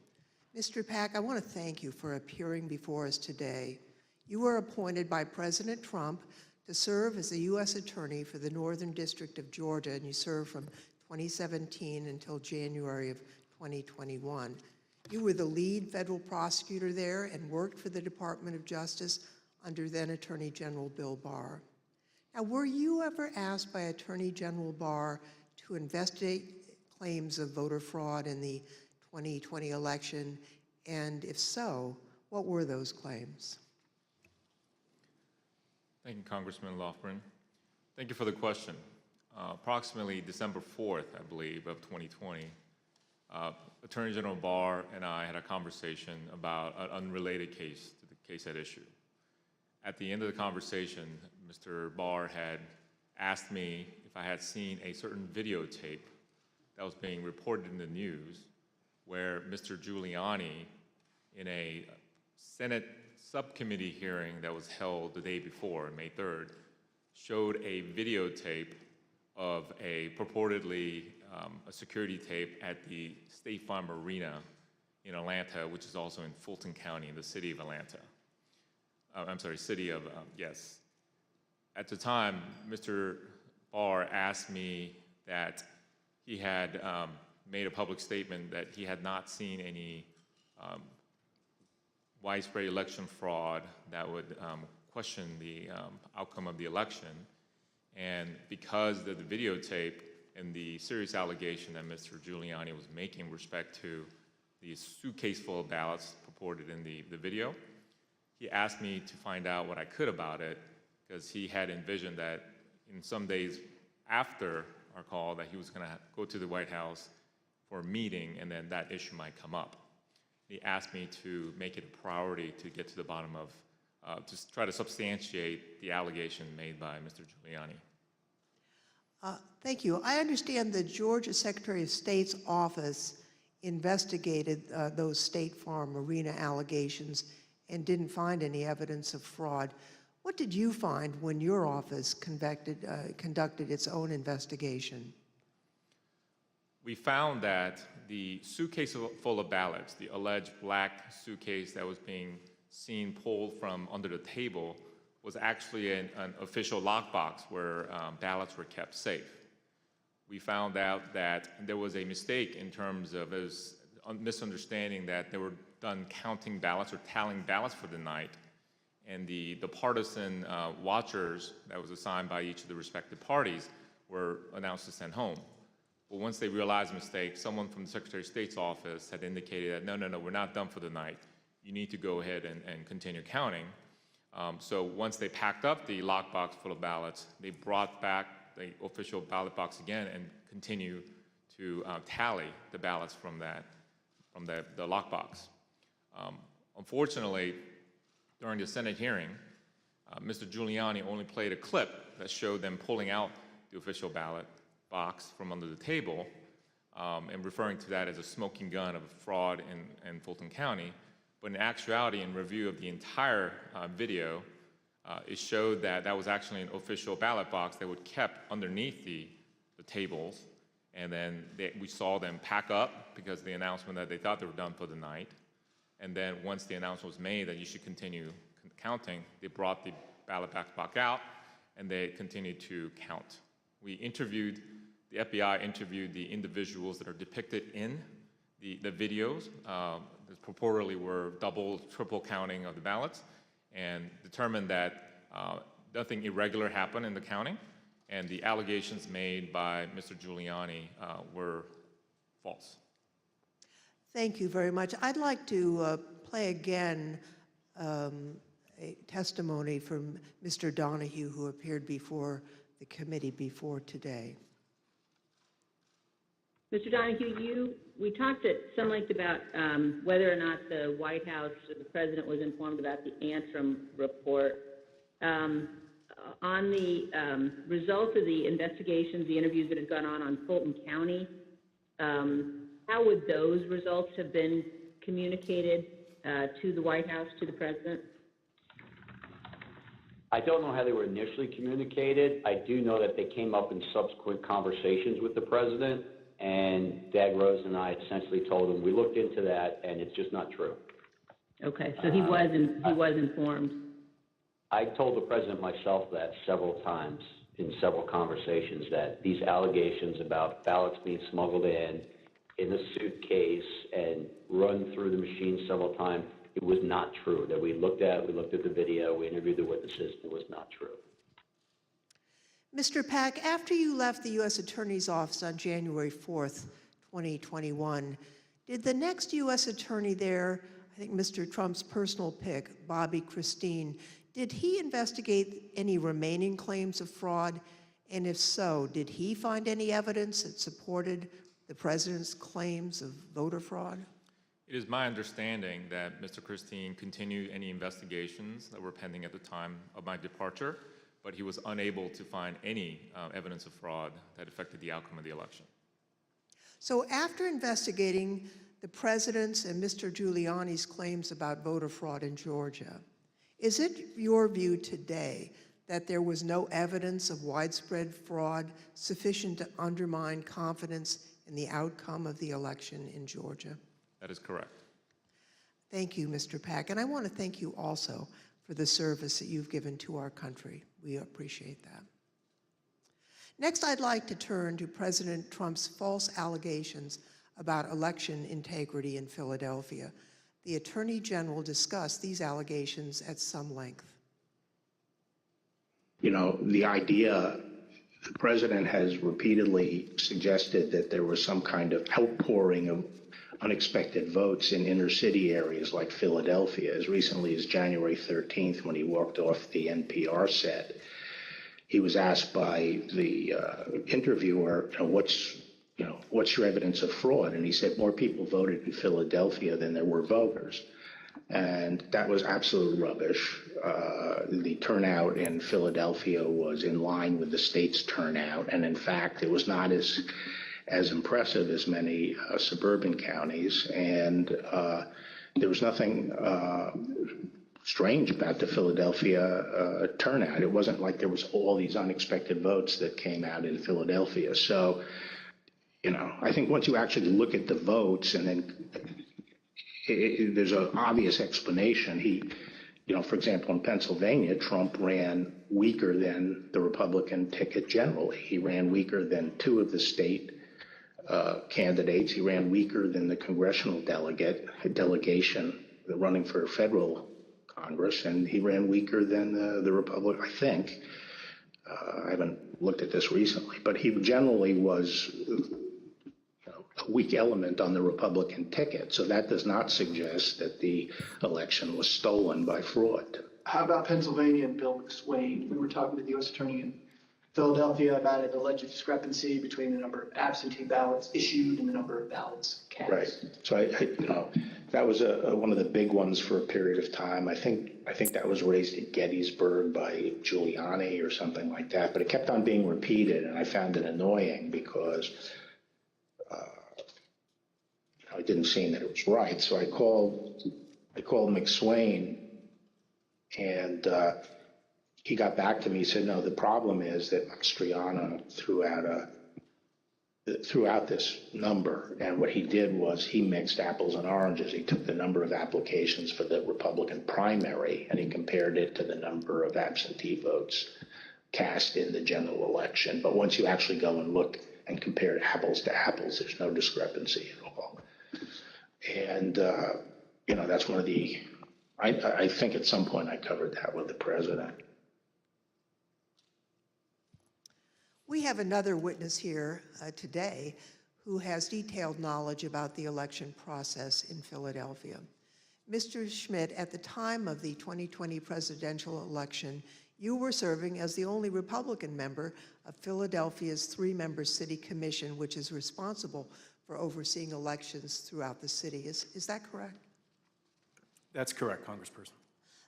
Mr. Pac, I want to thank you for appearing before us today. You were appointed by President Trump to serve as the U.S. Attorney for the Northern District of Georgia, and you served from 2017 until January of 2021. You were the lead federal prosecutor there and worked for the Department of Justice under then Attorney General Bill Barr. Now, were you ever asked by Attorney General Barr to investigate claims of voter fraud in the 2020 election? And if so, what were those claims? Thank you, Congressman Lofgren. Thank you for the question. Approximately December 4th, I believe, of 2020, Attorney General Barr and I had a conversation about an unrelated case to the case at issue. At the end of the conversation, Mr. Barr had asked me if I had seen a certain videotape that was being reported in the news where Mr. Giuliani, in a Senate subcommittee hearing that was held the day before, May 3rd, showed a videotape of a purportedly a security tape at the State Farm Arena in Atlanta, which is also in Fulton County in the city of Atlanta. City of, yes. At the time, Mr. Barr asked me that he had made a public statement that he had not seen any widespread election fraud that would question the outcome of the election. And because of the videotape and the serious allegation that Mr. Giuliani was making with respect to the suitcase full of ballots purported in the video, he asked me to find out what I could about it, because he had envisioned that in some days after our call that he was going to go to the White House for a meeting, and then that issue might come up. He asked me to make it a priority to get to the bottom of, to try to substantiate the allegation made by Mr. Giuliani. Thank you. I understand the Georgia Secretary of State's office investigated those State Farm Arena allegations and didn't find any evidence of fraud. What did you find when your office conducted its own investigation? We found that the suitcase full of ballots, the alleged black suitcase that was being seen pulled from under the table, was actually an official lockbox where ballots were kept safe. We found out that there was a mistake in terms of a misunderstanding that they were done counting ballots or tallying ballots for the night, and the partisan watchers that was assigned by each of the respective parties were announced to send home. But once they realized the mistake, someone from the Secretary of State's office had indicated that, no, we're not done for the night. You need to go ahead and continue counting. So once they packed up the lockbox full of ballots, they brought back the official ballot box again and continue to tally the ballots from the lockbox. Unfortunately, during the Senate hearing, Mr. Giuliani only played a clip that showed them pulling out the official ballot box from under the table and referring to that as a smoking gun of fraud in Fulton County. But in actuality, in review of the entire video, it showed that that was actually an official ballot box that was kept underneath the tables. And then we saw them pack up because of the announcement that they thought they were done for the night. And then once the announcement was made that you should continue counting, they brought the ballot box out and they continued to count. The FBI interviewed the individuals that are depicted in the videos that purportedly were double, triple counting of the ballots, and determined that nothing irregular happened in the counting, and the allegations made by Mr. Giuliani were false. Thank you very much. I'd like to play again a testimony from Mr. Donahue, who appeared before the committee before today. Mr. Donahue, we talked at some length about whether or not the White House or the president was informed about the Antrim report. On the results of the investigations, the interviews that have gone on Fulton County, how would those results have been communicated to the White House, to the president? I don't know how they were initially communicated. I do know that they came up in subsequent conversations with the president, and Dag Rose and I essentially told him, we looked into that, and it's just not true. Okay, so he was informed. I told the president myself that several times in several conversations, that these allegations about ballots being smuggled in a suitcase and run through the machine several times, it was not true. That we looked at the video, we interviewed the witnesses, it was not true. Mr. Pac, after you left the U.S. Attorney's Office on January 4th, 2021, did the next U.S. Attorney there, I think Mr. Trump's personal pick, Bobby Christine, did he investigate any remaining claims of fraud? And if so, did he find any evidence that supported the president's claims of voter fraud? It is my understanding that Mr. Christine continued any investigations that were pending at the time of my departure, but he was unable to find any evidence of fraud that affected the outcome of the election. So after investigating the president's and Mr. Giuliani's claims about voter fraud in Georgia, is it your view today that there was no evidence of widespread fraud sufficient to undermine confidence in the outcome of the election in Georgia? That is correct. Thank you, Mr. Pac. And I want to thank you also for the service that you've given to our country. We appreciate that. Next, I'd like to turn to President Trump's false allegations about election integrity in Philadelphia. The Attorney General discussed these allegations at some length. You know, the idea, the president has repeatedly suggested that there was some kind of outpouring of unexpected votes in inner city areas like Philadelphia as recently as January 13th when he walked off the NPR set. He was asked by the interviewer, what's your evidence of fraud? And he said more people voted in Philadelphia than there were voters. And that was absolute rubbish. The turnout in Philadelphia was in line with the state's turnout. And in fact, it was not as impressive as many suburban counties. And there was nothing strange about the Philadelphia turnout. It wasn't like there was all these unexpected votes that came out in Philadelphia. So, I think once you actually look at the votes and then there's an obvious explanation. For example, in Pennsylvania, Trump ran weaker than the Republican ticket generally. He ran weaker than two of the state candidates. He ran weaker than the congressional delegation running for federal Congress, and he ran weaker than the Republican, I think. I haven't looked at this recently, but he generally was a weak element on the Republican ticket. So that does not suggest that the election was stolen by fraud. How about Pennsylvania and Bill McSwain? We were talking to the U.S. Attorney in Philadelphia about an alleged discrepancy between the number of absentee ballots issued and the number of ballots cast. Right. So that was one of the big ones for a period of time. I think that was raised at Gettysburg by Giuliani or something like that, but it kept on being repeated, and I found it annoying because it didn't seem that it was right. So I called McSwain, and he got back to me. He said, no, the problem is that Mastriano threw out this number, and what he did was he mixed apples and oranges. He took the number of applications for the Republican primary and he compared it to the number of absentee votes cast in the general election. But once you actually go and look and compare apples to apples, there's no discrepancy at all. And that's one of the, I think at some point I covered that with the president. We have another witness here today who has detailed knowledge about the election process in Philadelphia. Mr. Schmidt, at the time of the 2020 presidential election, you were serving as the only Republican member of Philadelphia's three-member city commission, which is responsible for overseeing elections throughout the city. Is that correct? That's correct, Congressperson.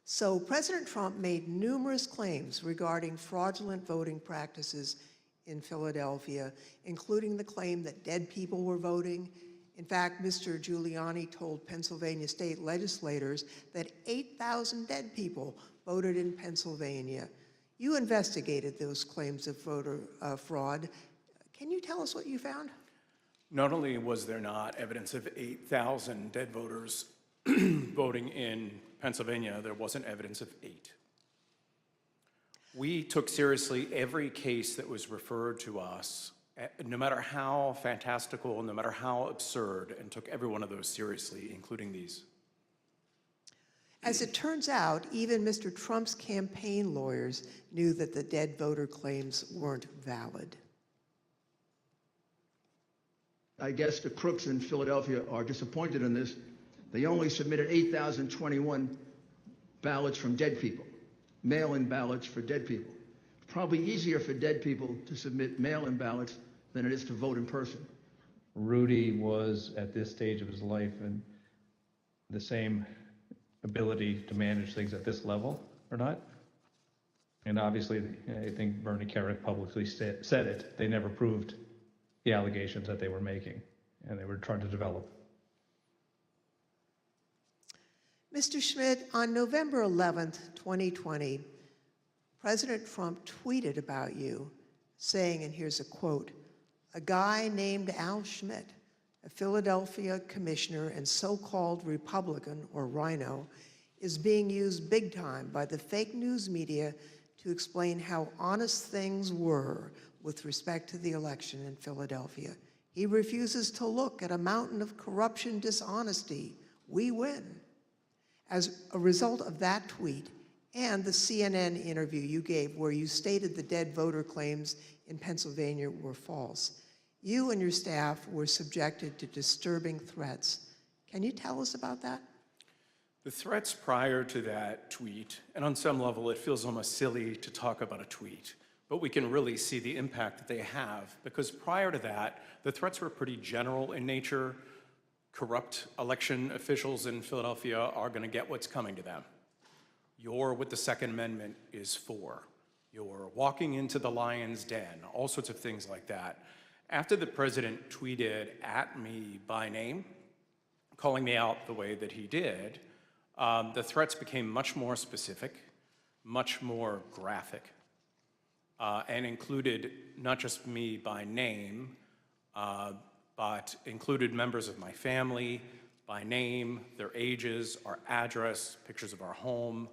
So President Trump made numerous claims regarding fraudulent voting practices in Philadelphia, including the claim that dead people were voting. In fact, Mr. Giuliani told Pennsylvania state legislators that 8,000 dead people voted in Pennsylvania. You investigated those claims of voter fraud. Can you tell us what you found? Not only was there not evidence of 8,000 dead voters voting in Pennsylvania, there wasn't evidence of 8. We took seriously every case that was referred to us, no matter how fantastical, no matter how absurd, and took every one of those seriously, including these. As it turns out, even Mr. Trump's campaign lawyers knew that the dead voter claims weren't valid. I guess the crooks in Philadelphia are disappointed in this. They only submitted 8,021 ballots from dead people, mail-in ballots for dead people. Probably easier for dead people to submit mail-in ballots than it is to vote in person. Rudy was at this stage of his life and the same ability to manage things at this level or not. And obviously, I think Bernie Kerik publicly said it. They never proved the allegations that they were making, and they were trying to develop. Mr. Schmidt, on November 11th, 2020, President Trump tweeted about you, saying, and here's a quote, "A guy named Al Schmidt, a Philadelphia commissioner and so-called Republican, or rhino, is being used big time by the fake news media to explain how honest things were with respect to the election in Philadelphia. He refuses to look at a mountain of corruption, dishonesty. We win." As a result of that tweet and the CNN interview you gave where you stated the dead voter claims in Pennsylvania were false, you and your staff were subjected to disturbing threats. Can you tell us about that? The threats prior to that tweet, and on some level it feels almost silly to talk about a tweet, but we can really see the impact that they have, because prior to that, the threats were pretty general in nature. Corrupt election officials in Philadelphia are going to get what's coming to them. You're what the Second Amendment is for. You're walking into the lion's den, all sorts of things like that. After the president tweeted at me by name, calling me out the way that he did, the threats became much more specific, much more graphic, and included not just me by name, but included members of my family by name, their ages, our address, pictures of our home,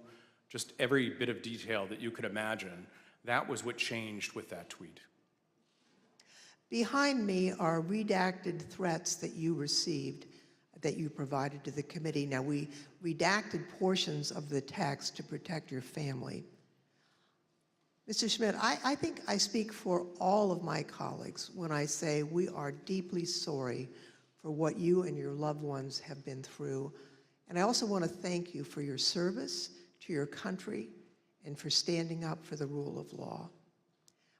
just every bit of detail that you could imagine. That was what changed with that tweet. Behind me are redacted threats that you received, that you provided to the committee. Now, we redacted portions of the text to protect your family. Mr. Schmidt, I think I speak for all of my colleagues when I say we are deeply sorry for what you and your loved ones have been through. And I also want to thank you for your service to your country and for standing up for the rule of law.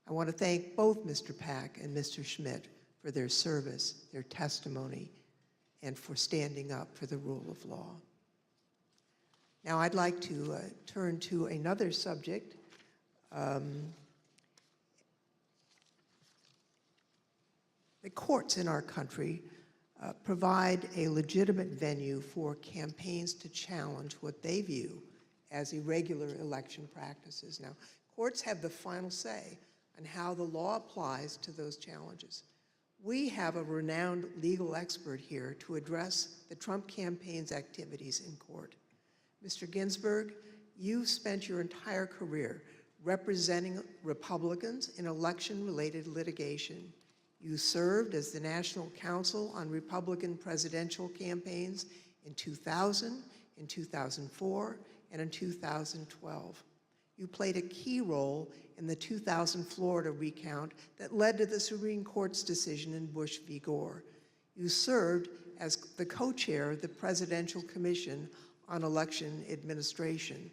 I want to thank both Mr. Pac and Mr. Schmidt for their service, their testimony, and for standing up for the rule of law. Now I'd like to turn to another subject. The courts in our country provide a legitimate venue for campaigns to challenge what they view as irregular election practices. Now, courts have the final say on how the law applies to those challenges. We have a renowned legal expert here to address the Trump campaign's activities in court. Mr. Ginsburg, you've spent your entire career representing Republicans in election-related litigation. You served as the National Counsel on Republican presidential campaigns in 2000, in 2004, and in 2012. You played a key role in the 2000 Florida recount that led to the Supreme Court's decision in Bush v. Gore. You served as the co-chair of the Presidential Commission on Election Administration.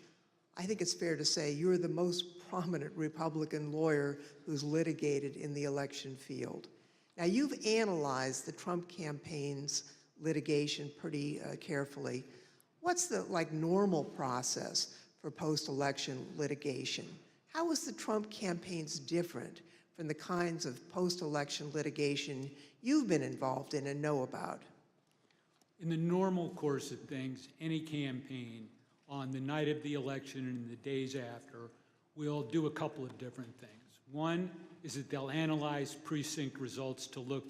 I think it's fair to say you're the most prominent Republican lawyer who's litigated in the election field. Now, you've analyzed the Trump campaign's litigation pretty carefully. What's the normal process for post-election litigation? How is the Trump campaign's different from the kinds of post-election litigation you've been involved in and know about? In the normal course of things, any campaign on the night of the election and the days after will do a couple of different things. One is that they'll analyze precinct results to look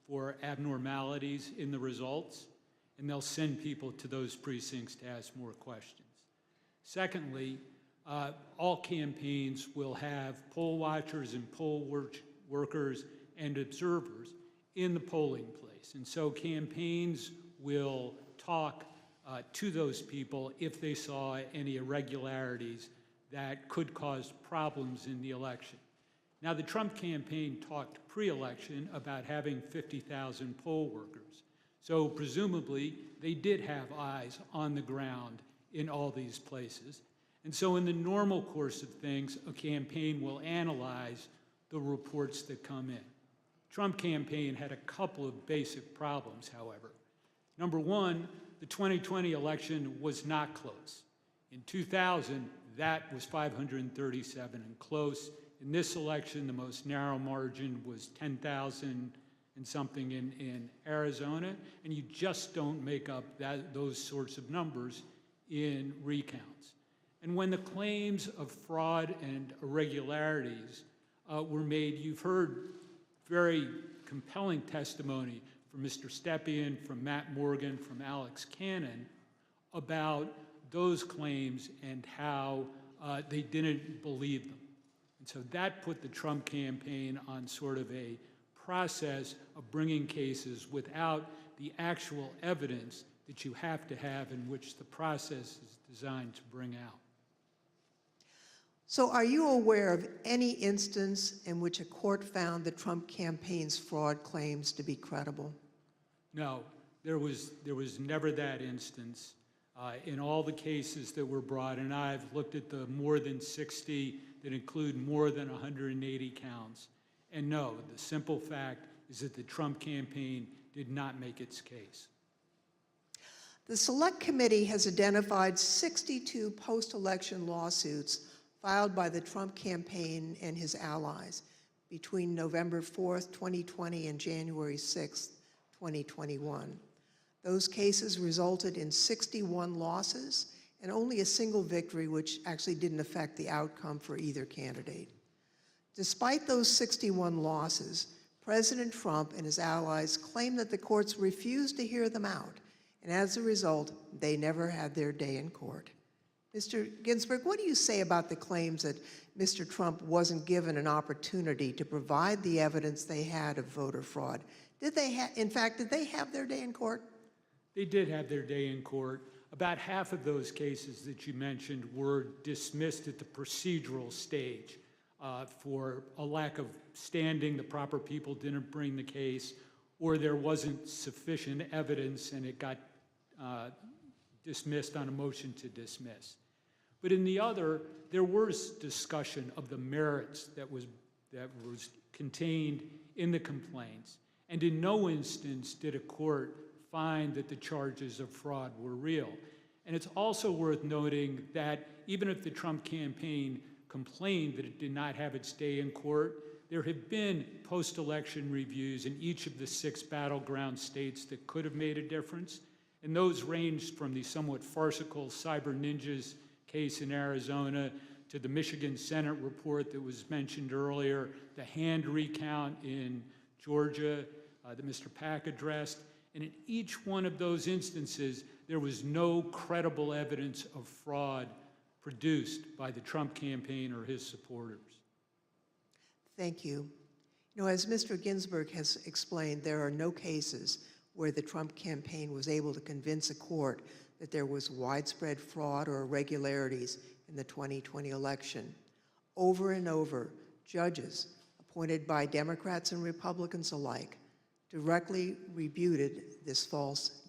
for abnormalities in the results, and they'll send people to those precincts to ask more questions. Secondly, all campaigns will have poll watchers and poll workers and observers in the polling place. And so campaigns will talk to those people if they saw any irregularities that could cause problems in the election. Now, the Trump campaign talked pre-election about having 50,000 poll workers. So presumably, they did have eyes on the ground in all these places. And so in the normal course of things, a campaign will analyze the reports that come in. Trump campaign had a couple of basic problems, however. Number one, the 2020 election was not close. In 2000, that was 537 and close. In this election, the most narrow margin was 10,000 and something in Arizona, and you just don't make up those sorts of numbers in recounts. And when the claims of fraud and irregularities were made, you've heard very compelling testimony from Mr. Stepien, from Matt Morgan, from Alex Cannon about those claims and how they didn't believe them. And so that put the Trump campaign on sort of a process of bringing cases without the actual evidence that you have to have in which the process is designed to bring out. So are you aware of any instance in which a court found the Trump campaign's fraud claims to be credible? No, there was never that instance. In all the cases that were brought, and I've looked at the more than 60 that include more than 180 counts, and no, the simple fact is that the Trump campaign did not make its case. The Select Committee has identified 62 post-election lawsuits filed by the Trump campaign and his allies between November 4th, 2020 and January 6th, 2021. Those cases resulted in 61 losses and only a single victory, which actually didn't affect the outcome for either candidate. Despite those 61 losses, President Trump and his allies claim that the courts refused to hear them out, and as a result, they never had their day in court. Mr. Ginsburg, what do you say about the claims that Mr. Trump wasn't given an opportunity to provide the evidence they had of voter fraud? Did they have their day in court? They did have their day in court. About half of those cases that you mentioned were dismissed at the procedural stage for a lack of standing. The proper people didn't bring the case, or there wasn't sufficient evidence and it got dismissed on a motion to dismiss. But in the other, there was discussion of the merits that was that was contained in the complaints, and in no instance did a court find that the charges of fraud were real. And it's also worth noting that even if the Trump campaign complained that it did not have its day in court, there have been post-election reviews in each of the 6 battleground states that could have made a difference. And those ranged from the somewhat farcical Cyber Ninjas case in Arizona to the Michigan Senate report that was mentioned earlier, the hand recount in Georgia that Mr. Pac addressed. And in each one of those instances, there was no credible evidence of fraud produced by the Trump campaign or his supporters. Thank you. You know, as Mr. Ginsburg has explained, there are no cases where the Trump campaign was able to convince a court that there was widespread fraud or irregularities in the 2020 election. Over and over, judges appointed by Democrats and Republicans alike directly refuted this false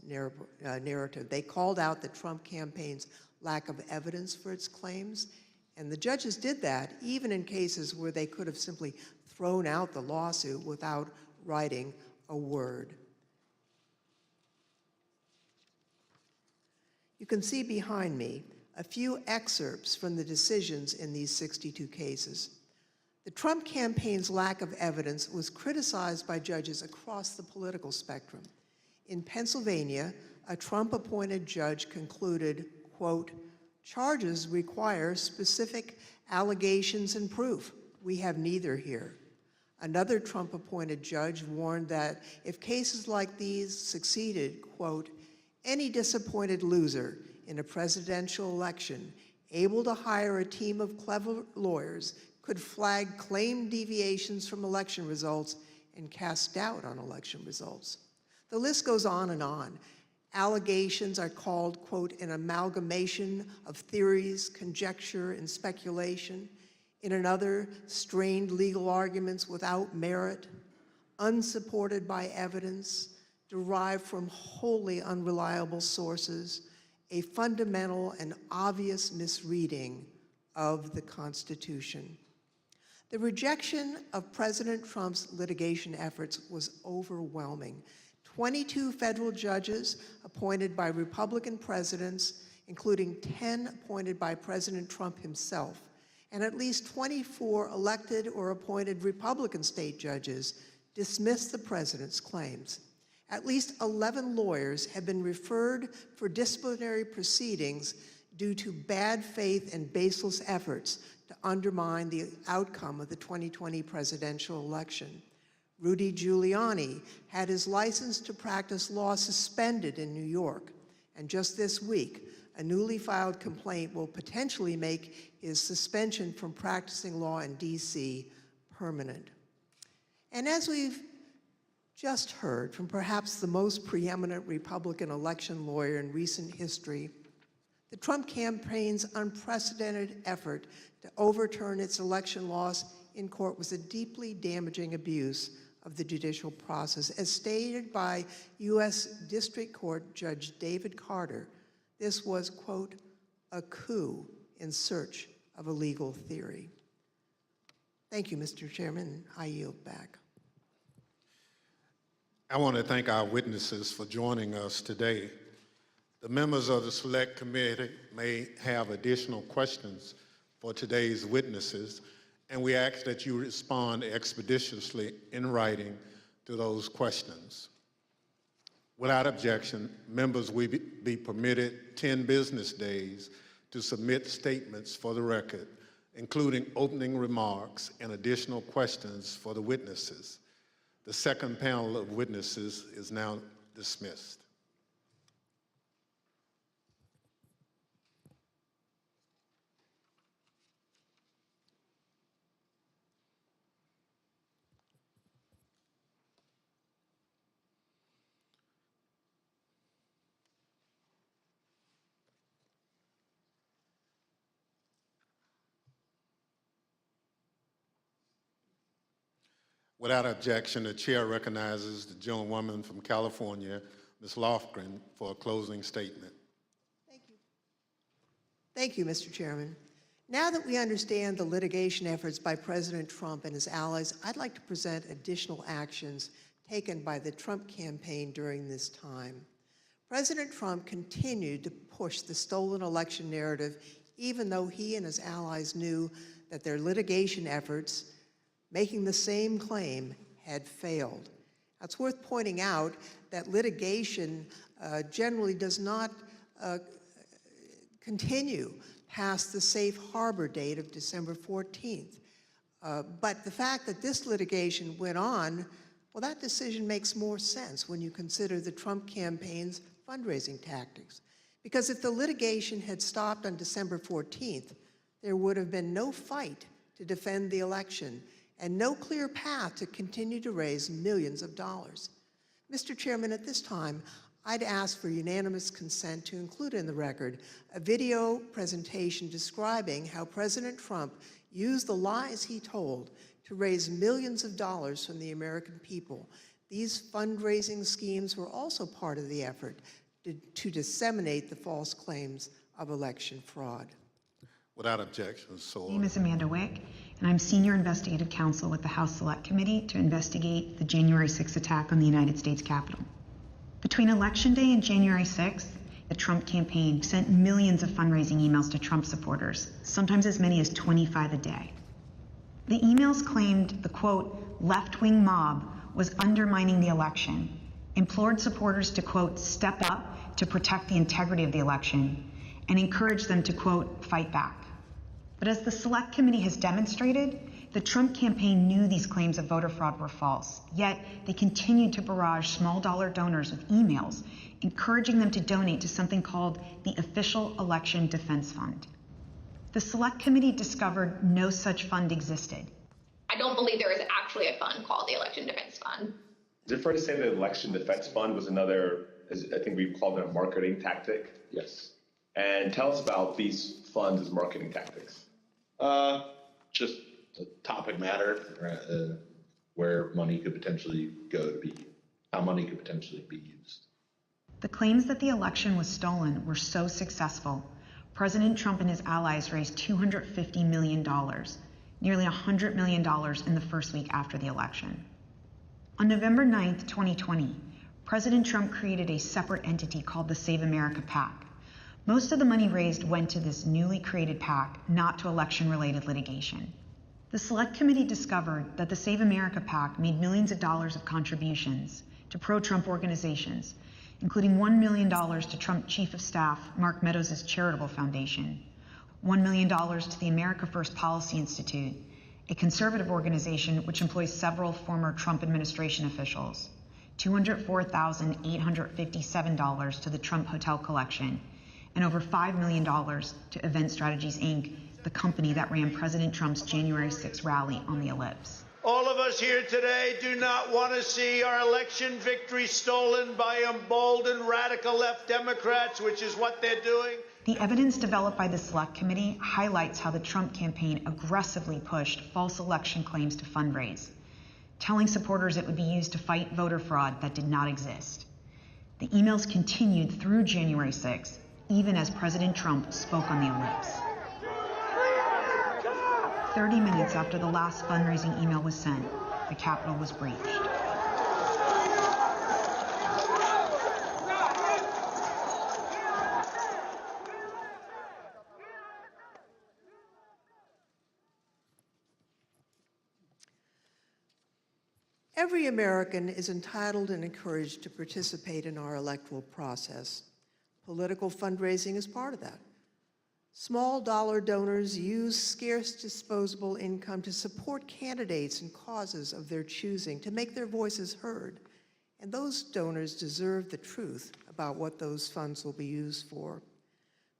narrative. They called out the Trump campaign's lack of evidence for its claims, and the judges did that even in cases where they could have simply thrown out the lawsuit without writing a word. You can see behind me a few excerpts from the decisions in these 62 cases. The Trump campaign's lack of evidence was criticized by judges across the political spectrum. In Pennsylvania, a Trump-appointed judge concluded, quote, "Charges require specific allegations and proof. We have neither here." Another Trump-appointed judge warned that if cases like these succeeded, quote, "Any disappointed loser in a presidential election able to hire a team of clever lawyers could flag claimed deviations from election results and cast doubt on election results." The list goes on and on. Allegations are called, quote, "an amalgamation of theories, conjecture, and speculation." In another, strained legal arguments without merit, unsupported by evidence, derived from wholly unreliable sources, a fundamental and obvious misreading of the Constitution. The rejection of President Trump's litigation efforts was overwhelming. 22 federal judges appointed by Republican presidents, including 10 appointed by President Trump himself, and at least 24 elected or appointed Republican state judges dismissed the president's claims. At least 11 lawyers have been referred for disciplinary proceedings due to bad faith and baseless efforts to undermine the outcome of the 2020 presidential election. Rudy Giuliani had his license to practice law suspended in New York, and just this week, a newly filed complaint will potentially make his suspension from practicing law in D.C. permanent. And as we've just heard from perhaps the most preeminent Republican election lawyer in recent history, the Trump campaign's unprecedented effort to overturn its election loss in court was a deeply damaging abuse of the judicial process. As stated by U.S. District Court Judge David Carter, this was, quote, "a coup in search of a legal theory." Thank you, Mr. Chairman. I yield back. I want to thank our witnesses for joining us today. The members of the Select Committee may have additional questions for today's witnesses, and we ask that you respond expeditiously in writing to those questions. Without objection, members will be permitted 10 business days to submit statements for the record, including opening remarks and additional questions for the witnesses. The second panel of witnesses is now dismissed. Without objection, the chair recognizes the gentlewoman from California, Ms. Lofgren, for a closing statement. Thank you, Mr. Chairman. Now that we understand the litigation efforts by President Trump and his allies, I'd like to present additional actions taken by the Trump campaign during this time. President Trump continued to push the stolen election narrative, even though he and his allies knew that their litigation efforts, making the same claim, had failed. Now, it's worth pointing out that litigation generally does not continue past the safe harbor date of December 14th. But the fact that this litigation went on, well, that decision makes more sense when you consider the Trump campaign's fundraising tactics. Because if the litigation had stopped on December 14th, there would have been no fight to defend the election and no clear path to continue to raise millions of dollars. Mr. Chairman, at this time, I'd ask for unanimous consent to include in the record a video presentation describing how President Trump used the lies he told to raise millions of dollars from the American people. These fundraising schemes were also part of the effort to disseminate the false claims of election fraud. Without objection, so My name is Amanda Wick, and I'm Senior Investigative Counsel with the House Select Committee to investigate the January 6th attack on the United States Capitol. Between Election Day and January 6th, the Trump campaign sent millions of fundraising emails to Trump supporters, sometimes as many as 25 a day. The emails claimed the, quote, left-wing mob was undermining the election, implored supporters to, quote, step up to protect the integrity of the election, and encouraged them to, quote, fight back. But as the Select Committee has demonstrated, the Trump campaign knew these claims of voter fraud were false, yet they continued to barrage small-dollar donors with emails, encouraging them to donate to something called the Official Election Defense Fund. The Select Committee discovered no such fund existed. I don't believe there is actually a fund called the Election Defense Fund. Is it fair to say that the Election Defense Fund was another, I think we called it a marketing tactic? Yes. And tell us about these funds as marketing tactics. Just a topic matter where money could potentially go to be, how money could potentially be used. The claims that the election was stolen were so successful, President Trump and his allies raised $250 million, nearly $100 million in the first week after the election. On November 9th, 2020, President Trump created a separate entity called the Save America Pac. Most of the money raised went to this newly created PAC, not to election-related litigation. The Select Committee discovered that the Save America PAC made millions of dollars of contributions to pro-Trump organizations, including $1 million to Trump Chief of Staff Mark Meadows' charitable foundation, $1 million to the America First Policy Institute, a conservative organization which employs several former Trump administration officials, $204,857 to the Trump Hotel Collection, and over $5 million to Event Strategies, Inc., the company that ran President Trump's January 6th rally on the Ellipse. All of us here today do not want to see our election victory stolen by emboldened radical left Democrats, which is what they're doing. The evidence developed by the Select Committee highlights how the Trump campaign aggressively pushed false election claims to fundraise, telling supporters it would be used to fight voter fraud that did not exist. The emails continued through January 6th, even as President Trump spoke on the Ellipse. 30 minutes after the last fundraising email was sent, the Capitol was breached. Every American is entitled and encouraged to participate in our electoral process. Political fundraising is part of that. Small dollar donors use scarce disposable income to support candidates and causes of their choosing, to make their voices heard. And those donors deserve the truth about what those funds will be used for.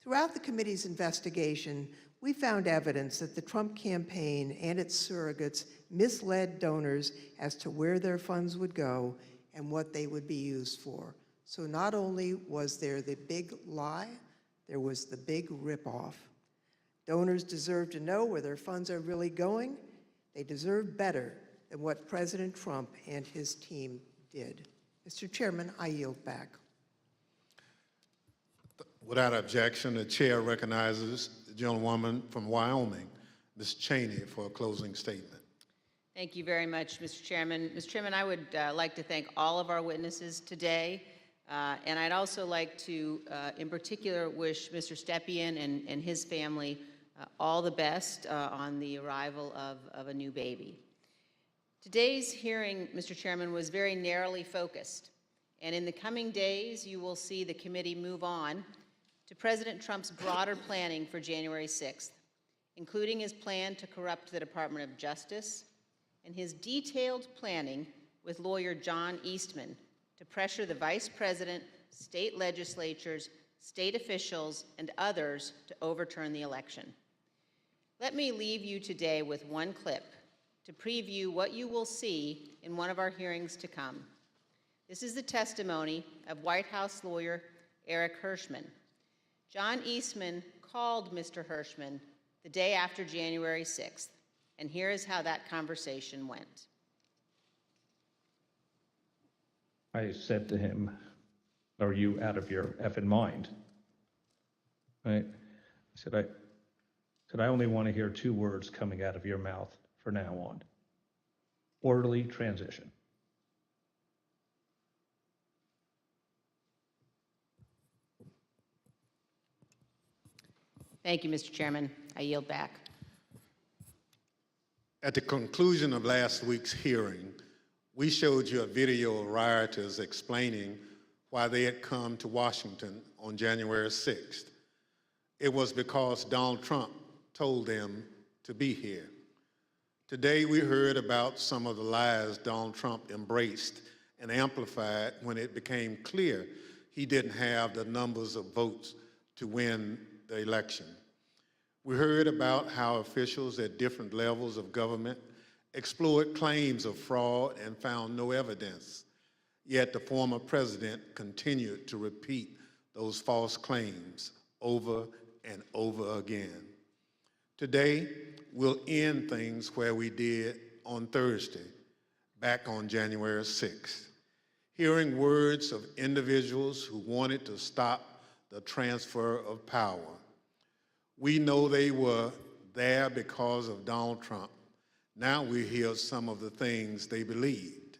Throughout the committee's investigation, we found evidence that the Trump campaign and its surrogates misled donors as to where their funds would go and what they would be used for. So not only was there the big lie, there was the big ripoff. Donors deserve to know where their funds are really going. They deserve better than what President Trump and his team did. Mr. Chairman, I yield back. Without objection, the chair recognizes the gentlewoman from Wyoming, Ms. Cheney, for a closing statement. Thank you very much, Mr. Chairman. Mr. Chairman, I would like to thank all of our witnesses today, and I'd also like to, in particular, wish Mr. Stepien and his family all the best on the arrival of a new baby. Today's hearing, Mr. Chairman, was very narrowly focused, and in the coming days, you will see the committee move on to President Trump's broader planning for January 6th, including his plan to corrupt the Department of Justice and his detailed planning with lawyer John Eastman to pressure the Vice President, state legislatures, state officials, and others to overturn the election. Let me leave you today with one clip to preview what you will see in one of our hearings to come. This is the testimony of White House lawyer Eric Hirschman. John Eastman called Mr. Hirschman the day after January 6th, and here is how that conversation went. I said to him, "Are you out of your effing mind?" Right? I said, I only want to hear two words coming out of your mouth from now on. Orderly transition. Thank you, Mr. Chairman. I yield back. At the conclusion of last week's hearing, we showed you a video of rioters explaining why they had come to Washington on January 6th. It was because Donald Trump told them to be here. Today, we heard about some of the lies Donald Trump embraced and amplified when it became clear he didn't have the numbers of votes to win the election. We heard about how officials at different levels of government explored claims of fraud and found no evidence, yet the former president continued to repeat those false claims over and over again. Today, we'll end things where we did on Thursday, back on January 6th, hearing words of individuals who wanted to stop the transfer of power. We know they were there because of Donald Trump. Now we hear some of the things they believed.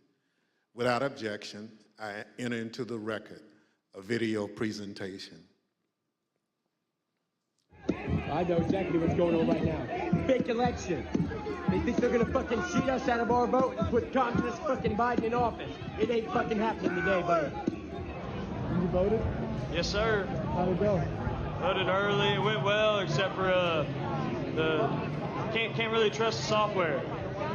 Without objection, I enter into the record a video presentation. I know exactly what's going on right now. Fake election. They think they're gonna fucking cheat us out of our vote and put communist fucking Biden in office. It ain't fucking happening today, buddy. You voted? Yes, sir. How'd it go? Voted early. It went well, except for the can't really trust the software.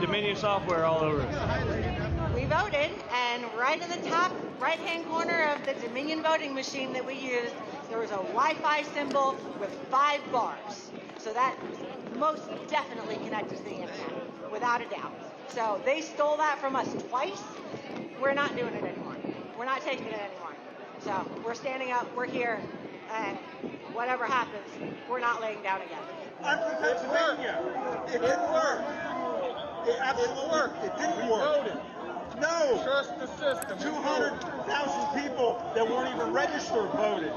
Dominion software all over it. We voted, and right in the top right-hand corner of the Dominion voting machine that we used, there was a Wi-Fi symbol with 5 bars. So that most definitely connected to the internet, without a doubt. So they stole that from us twice. We're not doing it anymore. We're not taking it anymore. So we're standing up, we're here, and whatever happens, we're not laying down again. I'm from Pennsylvania. It didn't work. It absolutely worked. It didn't work. No. Trust the system. 200,000 people that weren't even registered voted.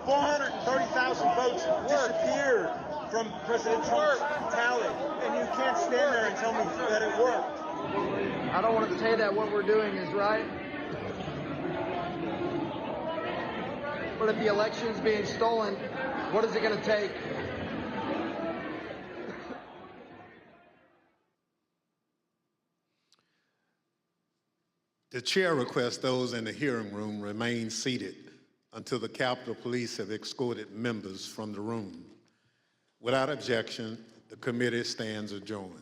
430,000 votes disappeared from President Trump's tally. And you can't stand there and tell me that it worked. I don't want to say that what we're doing is right. But if the election's being stolen, what is it going to take? The chair requests those in the hearing room remain seated until the Capitol Police have escorted members from the room. Without objection, the committee stands adjourned.